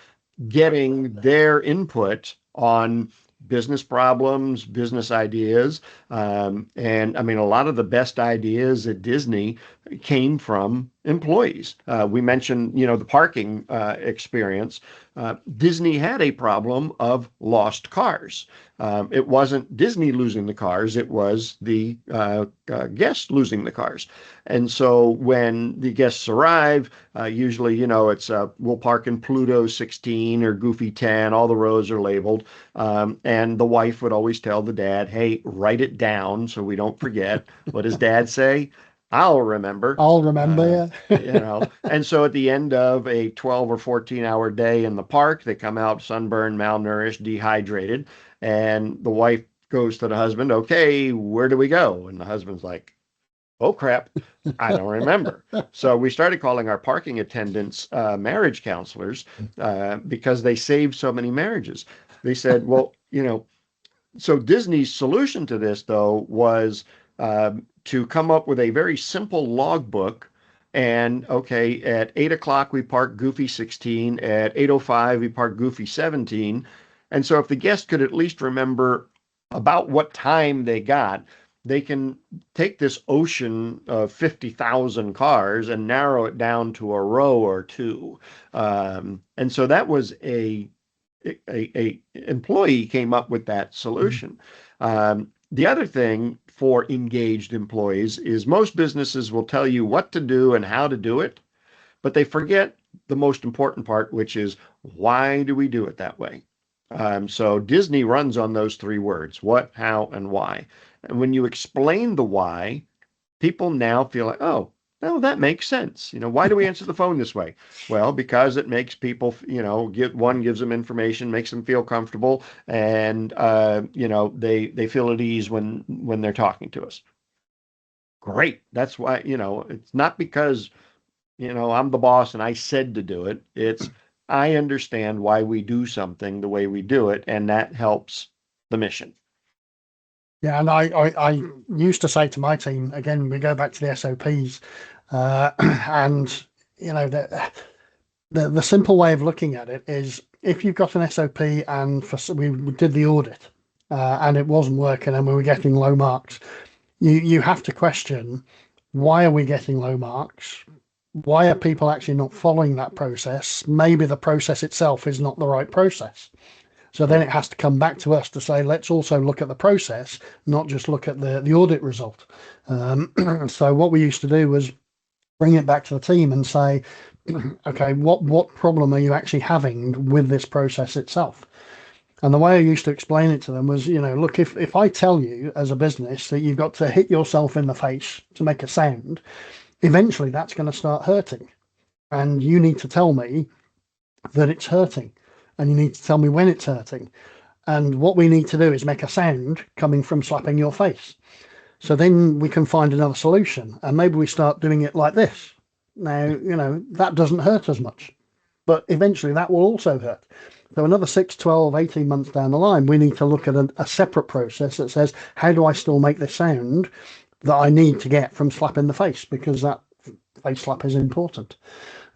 getting their input on business problems, business ideas. And a lot of the best ideas at Disney came from employees. We mentioned, the parking experience. Disney had a problem of lost cars. It wasn't Disney losing the cars, it was the guests losing the cars. And so when the guests arrive, usually, it's we'll park in Pluto 16 or Goofy 10, all the rows are labeled. And the wife would always tell the dad, "Hey, write it down so we don't forget." What does dad say? "I'll remember." Yeah. And so at the end of a 12 or 14-hour day in the park, they come out sunburned, malnourished, dehydrated. And the wife goes to the husband, "Okay, where do we go?" And the husband's like, "Oh, crap, I don't remember." So we started calling our parking attendants marriage counselors because they saved so many marriages. They said, well, so Disney's solution to this, though, was to come up with a very simple logbook. And okay, at 8 o'clock, we park Goofy 16. At 8:05, we park Goofy 17. And so if the guest could at least remember about what time they got, they can take this ocean of 50,000 cars and narrow it down to a row or two. And so that was a employee came up with that solution. The other thing for engaged employees is most businesses will tell you what to do and how to do it, but they forget the most important part, which is why do we do it that way? So Disney runs on those three words: what, how, and why. And when you explain the why, people now feel like, oh, no, that makes sense. Why do we answer the phone this way? Well, because it makes people, gives them information, makes them feel comfortable, and they feel at ease when they're talking to us. Great. That's why, it's not because, I'm the boss and I said to do it. It's I understand why we do something the way we do it, and that helps the mission. Yeah, and I used to say to my team, again, we go back to the SOPs, and the simple way of looking at it is if you've got an SOP and we did the audit and it wasn't working and we were getting low marks, you have to question, why are we getting low marks? Why are people actually not following that process? Maybe the process itself is not the right process. So then it has to come back to us to say, let's also look at the process, not just look at the audit result. So what we used to do was bring it back to the team and say, okay, what problem are you actually having with this process itself? And the way I used to explain it to them was, look, if I tell you as a business that you've got to hit yourself in the face to make a sound, eventually that's going to start hurting. And you need to tell me that it's hurting. And you need to tell me when it's hurting. And what we need to do is make a sound coming from slapping your face. So then we can find another solution. And maybe we start doing it like this. Now, that doesn't hurt as much. But eventually that will also hurt. So another 6, 12, 18 months down the line, we need to look at a separate process that says, how do I still make the sound that I need to get from slapping the face? Because that face slap is important.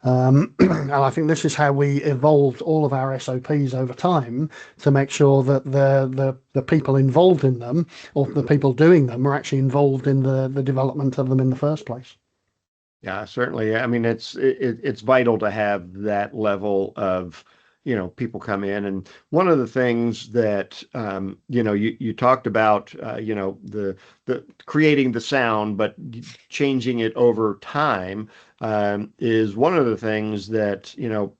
And I think this is how we evolved all of our SOPs over time to make sure that the people involved in them, or the people doing them, are actually involved in the development of them in the first place. Yeah, certainly. I mean, it's vital to have that level of, people come in. And one of the things that, you talked about, the creating the sound, but changing it over time, is one of the things that,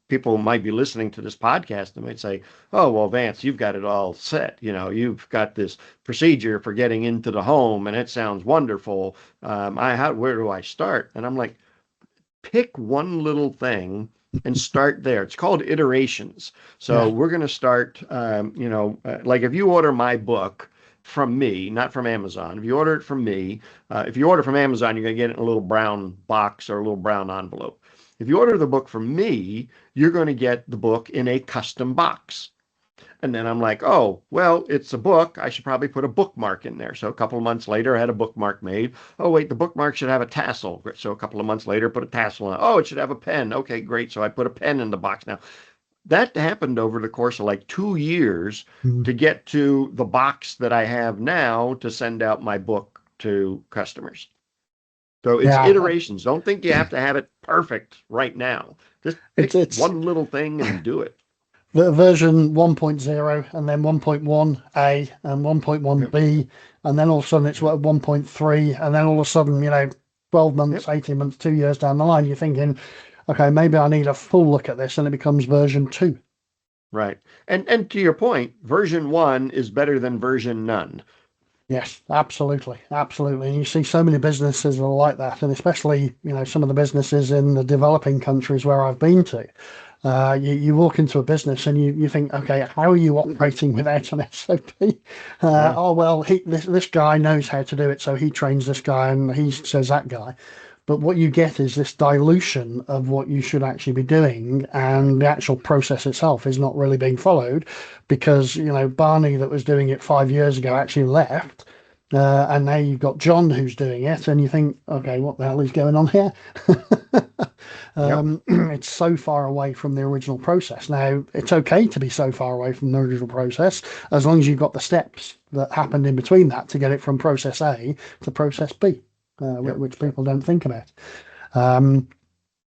people might be listening to this podcast and might say, oh, well, Vance, you've got it all set. You've got this procedure for getting into the home and it sounds wonderful. Where do I start? And I'm like, pick one little thing and start there. It's called iterations. So we're going to start, like if you order my book from me, not from Amazon, if you order it from me, if you order from Amazon, you're going to get it in a little brown box or a little brown envelope. If you order the book from me, you're going to get the book in a custom box. And then I'm like, oh, well, it's a book. I should probably put a bookmark in there. So a couple of months later, I had a bookmark made. Oh, wait, the bookmark should have a tassel. So a couple of months later, put a tassel on it. Oh, it should have a pen. Okay, great. So I put a pen in the box. Now, that happened over the course of like 2 years to get to the box that I have now to send out my book to customers. So it's iterations. Don't think you have to have it perfect right now. Just pick one little thing and do it. The version 1.0 and then 1.1A and 1.1B, and then all of a sudden it's 1.3, and then all of a sudden, 12 months, 18 months, 2 years down the line, you're thinking, okay, maybe I need a full look at this, and it becomes version 2. Right. And to your point, version 1 is better than version none. Yes, absolutely. Absolutely. And you see so many businesses are like that. And especially, some of the businesses in the developing countries where I've been to. You walk into a business and you think, okay, how are you operating without an SOP? Oh, well, this guy knows how to do it, so he trains this guy and he says that guy. But what you get is this dilution of what you should actually be doing, and the actual process itself is not really being followed because, Barney that was doing it 5 years ago actually left. And now you've got John who's doing it, and you think, okay, what the hell is going on here? It's so far away from the original process. Now, it's okay to be so far away from the original process as long as you've got the steps that happened in between that to get it from process A to process B, which people don't think about.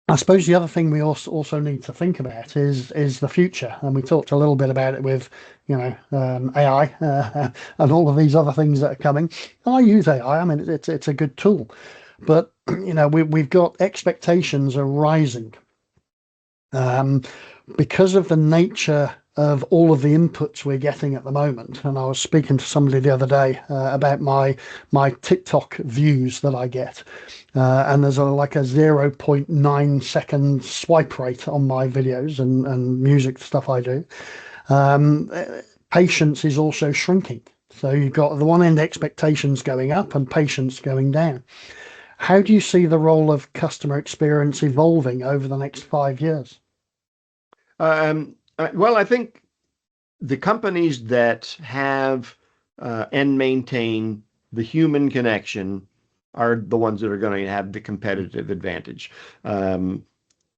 I suppose the other thing we also need to think about is the future, and we talked a little bit about it with AI and all of these other things that are coming. I use AI. I mean, it's a good tool, but we've got expectations are rising because of the nature of all of the inputs we're getting at the moment. And I was speaking to somebody the other day about my TikTok views that I get. And there's like a 0.9 second swipe rate on my videos and music stuff I do. Patience is also shrinking. So you've got the one end expectations going up and patience going down. How do you see the role of customer experience evolving over the next 5 years? Well, I think the companies that have and maintain the human connection are the ones that are going to have the competitive advantage.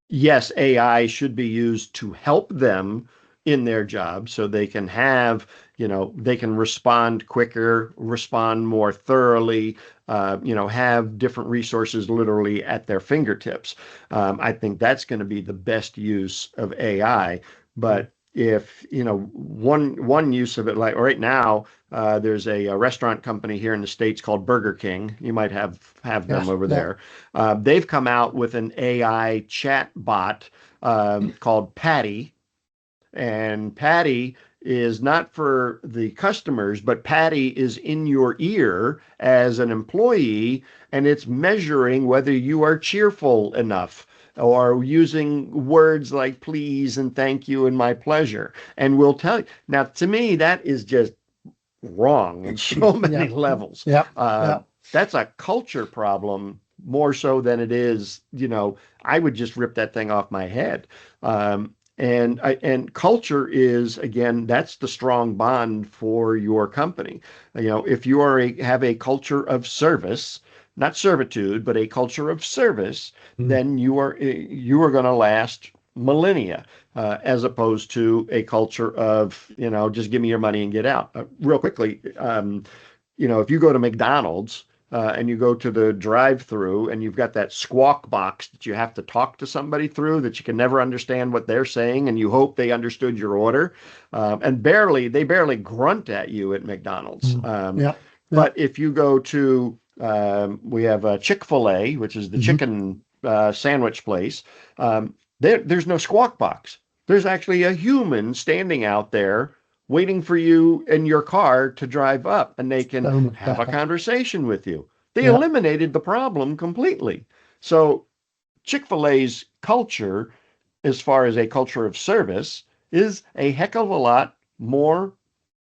Yes, AI should be used to help them in their job so they can have, they can respond quicker, respond more thoroughly, have different resources literally at their fingertips. I think that's going to be the best use of AI. But if one use of it, like right now, there's a restaurant company here in the States called Burger King. You might have them Yes. over Yeah. there. They've come out with an AI chat bot called Patty, and Patty is not for the customers, but Patty is in your ear as an employee, and it's measuring whether you are cheerful enough or using words like please and thank you and my pleasure. And we'll tell you. Now, to me, that is just wrong in so many Yeah. levels. Yeah. Uh, Yeah. that's a culture problem more so than it is, I would just rip that thing off my head. And culture is, again, that's the strong bond for your company. If you have a culture of service, not servitude, but a culture of service, Mm. then you are going to last millennia, as opposed to a culture of, just give me your money and get out. Real quickly, if you go to McDonald's and you go to the drive-through and you've got that squawk box that you have to talk to somebody through that you can never understand what they're saying and you hope they understood your order, and they barely grunt at you at McDonald's. Mm. Yeah. Yeah. But if you go to we have Chick-fil-A, which is the Hmm. chicken sandwich place. There's no squawk box. There's actually a human standing out there waiting for you in your car to drive up, and they can So much have a better. conversation with you. They Yeah. eliminated the problem completely. So Chick-fil-A's culture, as far as a culture of service, is a heck of a lot more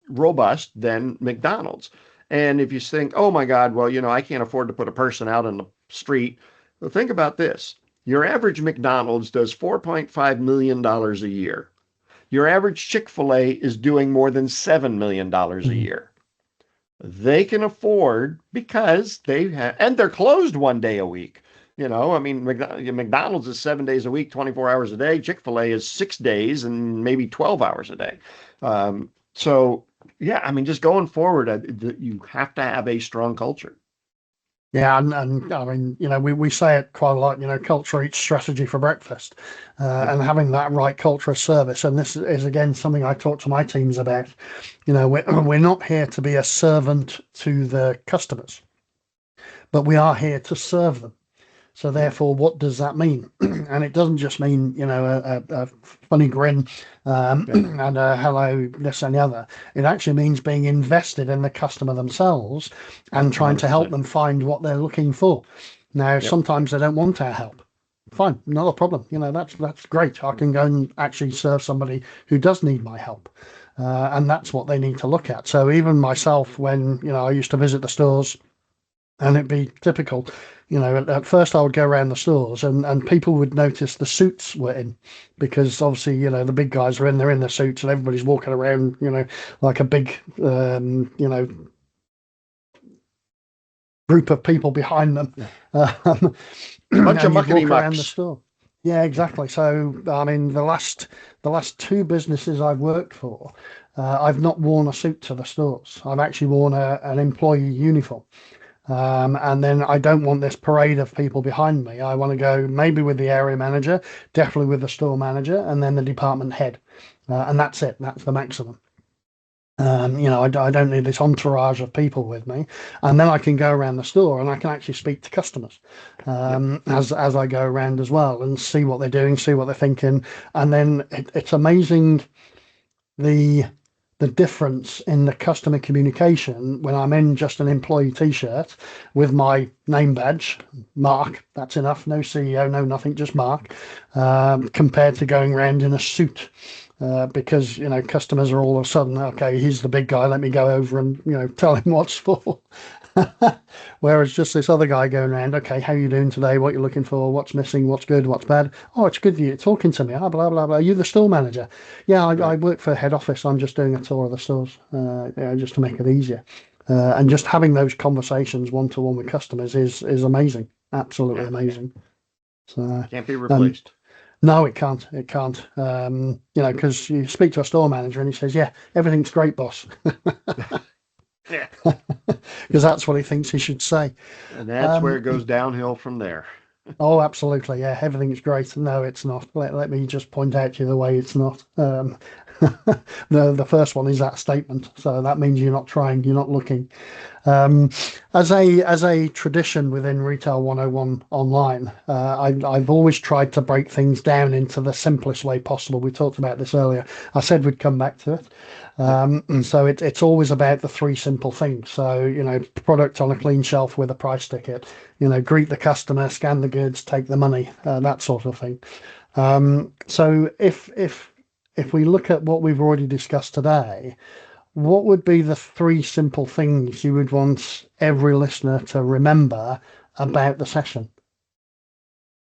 robust than McDonald's. And if you think, oh my God, well, I can't afford to put a person out on the street. Well, think about this. Your average McDonald's does $4.5 million a year. Your average Chick-fil-A is doing more than $7 million a Mm. year. They can afford because and they're closed one day a week. I mean, McDonald's is 7 days a week, 24 hours a day. Chick-fil-A is 6 days and maybe 12 hours a day. So, yeah, I mean, just going forward, you have to have a strong culture. Yeah, and I mean, we say it quite a lot, culture eats strategy for breakfast, Yep. and having that right culture of service. And this is, again, something I talk to my teams about. We're not here to be a servant to the customers, but we are here to serve them. So Yep. therefore, what does that mean? And it doesn't just mean, a funny grin, Yep. and a hello, this and the other. It actually means being invested in the customer themselves and trying to help 100%. them find what they're looking for. Now, Yep. sometimes they don't want our help. Fine, not a problem. That's great. I can go and actually serve somebody who does need my help. And that's what they need to look at. So even myself, when, I used to visit the stores, and it'd be typical. At first I would go around the stores and people would notice the suits were in, because obviously, the big guys are in, they're in their suits and everybody's walking around, like a big, group of people behind them. Yeah. Um, Bunch of and you'd muckety walk around the mucks. store. Yeah, exactly. So, I mean, the last two businesses I've worked for, I've not worn a suit to the stores. I've actually worn an employee uniform. And then I don't want this parade of people behind me. I want to go maybe with the area manager, definitely with the store manager, and then the department head. And that's it. That's the maximum. I don't need this entourage of people with me. And then I can go around the store and I can actually speak to customers, Yep. as I go around as well, and see what they're doing, see what they're thinking. And then it's amazing the the difference in the customer communication when I'm in just an employee t-shirt with my name badge, Mark, that's enough, no CEO, no nothing, just Mark, compared to going around in a suit. Because customers are all of a sudden, okay, he's the big guy, let me go over and tell him what's for. Whereas just this other guy going around, okay, how you doing today? What you looking for? What's missing? What's good? What's bad? Oh, it's good you're talking to me. Oh, blah blah blah. Are you the store manager? Yeah, I Right. work for head office. I'm just doing a tour of the stores, just to make it easier. And just having those conversations one to one with customers is amazing, absolutely Yeah. amazing. So, Can't be um, replaced. no, it can't. It can't. Because you speak to a store manager and he says, "Yeah, everything's great, boss," Yeah. because that's what he thinks he should say. And that's where Um, it goes downhill from there. oh, absolutely. Yeah, everything's great. No, it's not. Let me just point out to you the way it's not. The first one is that statement. So that means you're not trying, you're not looking. Um, as a tradition within Retail 101 online, I've always tried to break things down into the simplest way possible. We talked about this earlier. I said we'd come back to it. Yep. And so it's always about the three simple things. So, product on a clean shelf with a price ticket, greet the customer, scan the goods, take the money, that sort of thing. So if we look at what we've already discussed today, what would be the three simple things you would want every listener to remember about the session?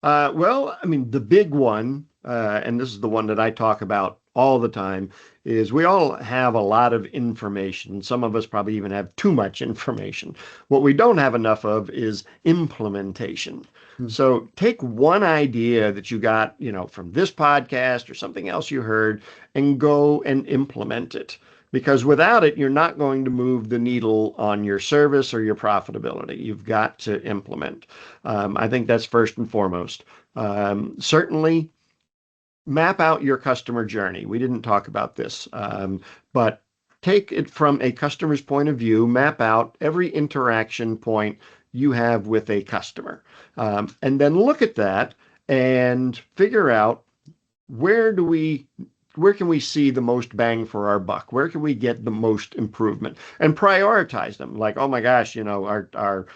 Well, I mean, the big one, and this is the one that I talk about all the time, is we all have a lot of information. Some of us probably even have too much information. What we don't have enough of is implementation. Hmm. So take one idea that you got, from this podcast or something else you heard, and go and implement it. Because without it, you're not going to move the needle on your service or your profitability. You've got to implement. I think that's first and foremost. Certainly, map out your customer journey. We didn't talk about this, but take it from a customer's point of view, map out every interaction point you have with a customer, and then look at that and figure out where can we see the most bang for our buck? Where can we get the most improvement? And prioritize them. Like, oh my gosh, our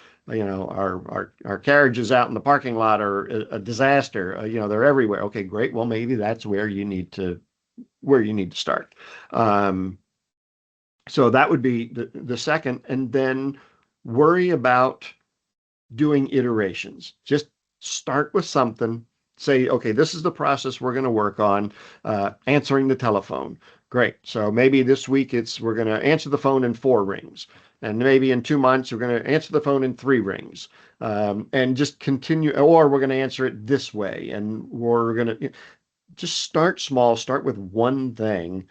carriages out in the parking lot are a disaster. They're everywhere. Okay, great. Well, maybe that's where you need to start. So that would be the second, and then worry about doing iterations. Just start with something. Say, okay, this is the process we're going to work on. Answering the telephone. Great. So maybe this week we're going to answer the phone in 4 rings. And maybe in 2 months, we're going to answer the phone in 3 rings. And just continue, or we're going to answer it this way. And we're going to just start small, start with one thing,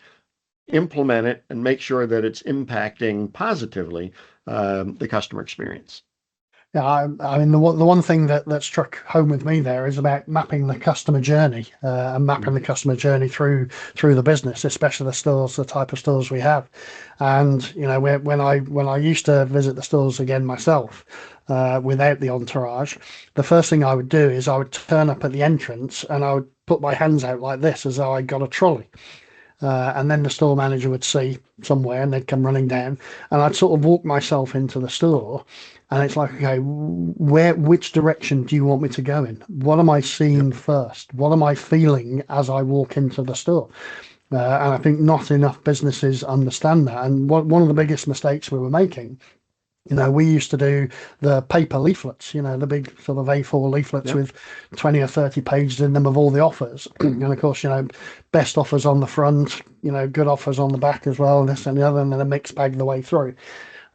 implement it, and make sure that it's impacting positively the customer experience. Yeah, I mean, the one thing that struck home with me there is about mapping the customer journey and mapping the customer journey through the business, especially the stores, the type of stores we have. And when I used to visit the stores again myself, without the entourage, the first thing I would do is I would turn up at the entrance and I would put my hands out like this as though I got a trolley. And then the store manager would see somewhere and they'd come running down, and I'd sort of walk myself into the store. And it's like, okay, which direction do you want me to go in? What am I seeing first? What am I feeling as I walk into the store? And I think not enough businesses understand that. And one of the biggest mistakes we were making, we used to do the paper leaflets, the big sort of A4 leaflets with 20 or 30 pages in them of all the offers. And of course, best offers on the front, good offers on the back as well, this and the other, and then a mixed bag the way through.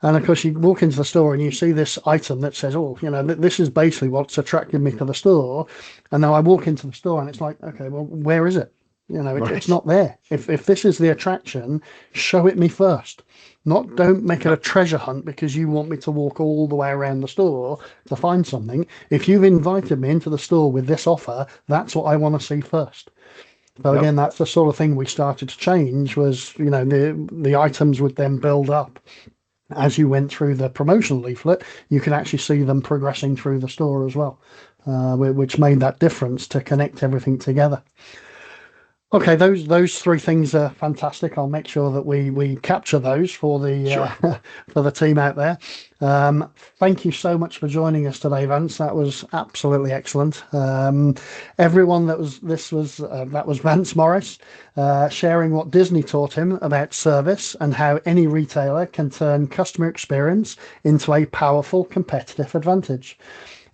And of course, you walk into the store and you see this item that says, oh, this is basically what's attracted me to the store. And then I walk into the store and it's like, okay, well, where is it? It's not there. If this is the attraction, show it me first. Don't make it a treasure hunt because you want me to walk all the way around the store to find something. If you've invited me into the store with this offer, that's what I want to see first. So again, that's the sort of thing we started to change was, the items would then build up. As you went through the promotional leaflet, you can actually see them progressing through the store as well, which made that difference to connect everything together. Okay, those 3 things are fantastic. I'll make sure that we capture those for the for the team out there. Thank you so much for joining us today, Vance. That was absolutely excellent. Everyone, that was Vance Morris sharing what Disney taught him about service and how any retailer can turn customer experience into a powerful competitive advantage.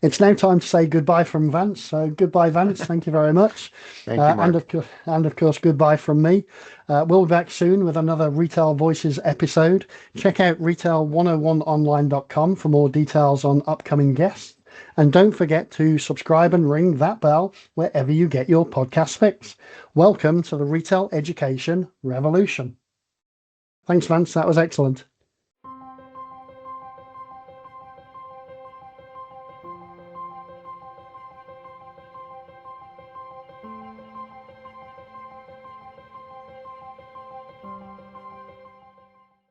It's now time to say goodbye from Vance. So goodbye, Vance. Thank you very much. Thank you, Mark. And of course, goodbye from me. We'll be back soon with another Retail Voices episode. Check out retail101online.com for more details on upcoming guests. And don't forget to subscribe and ring that bell wherever you get your podcast fix. Welcome to the Retail Education Revolution. Thanks, Vance. That was excellent.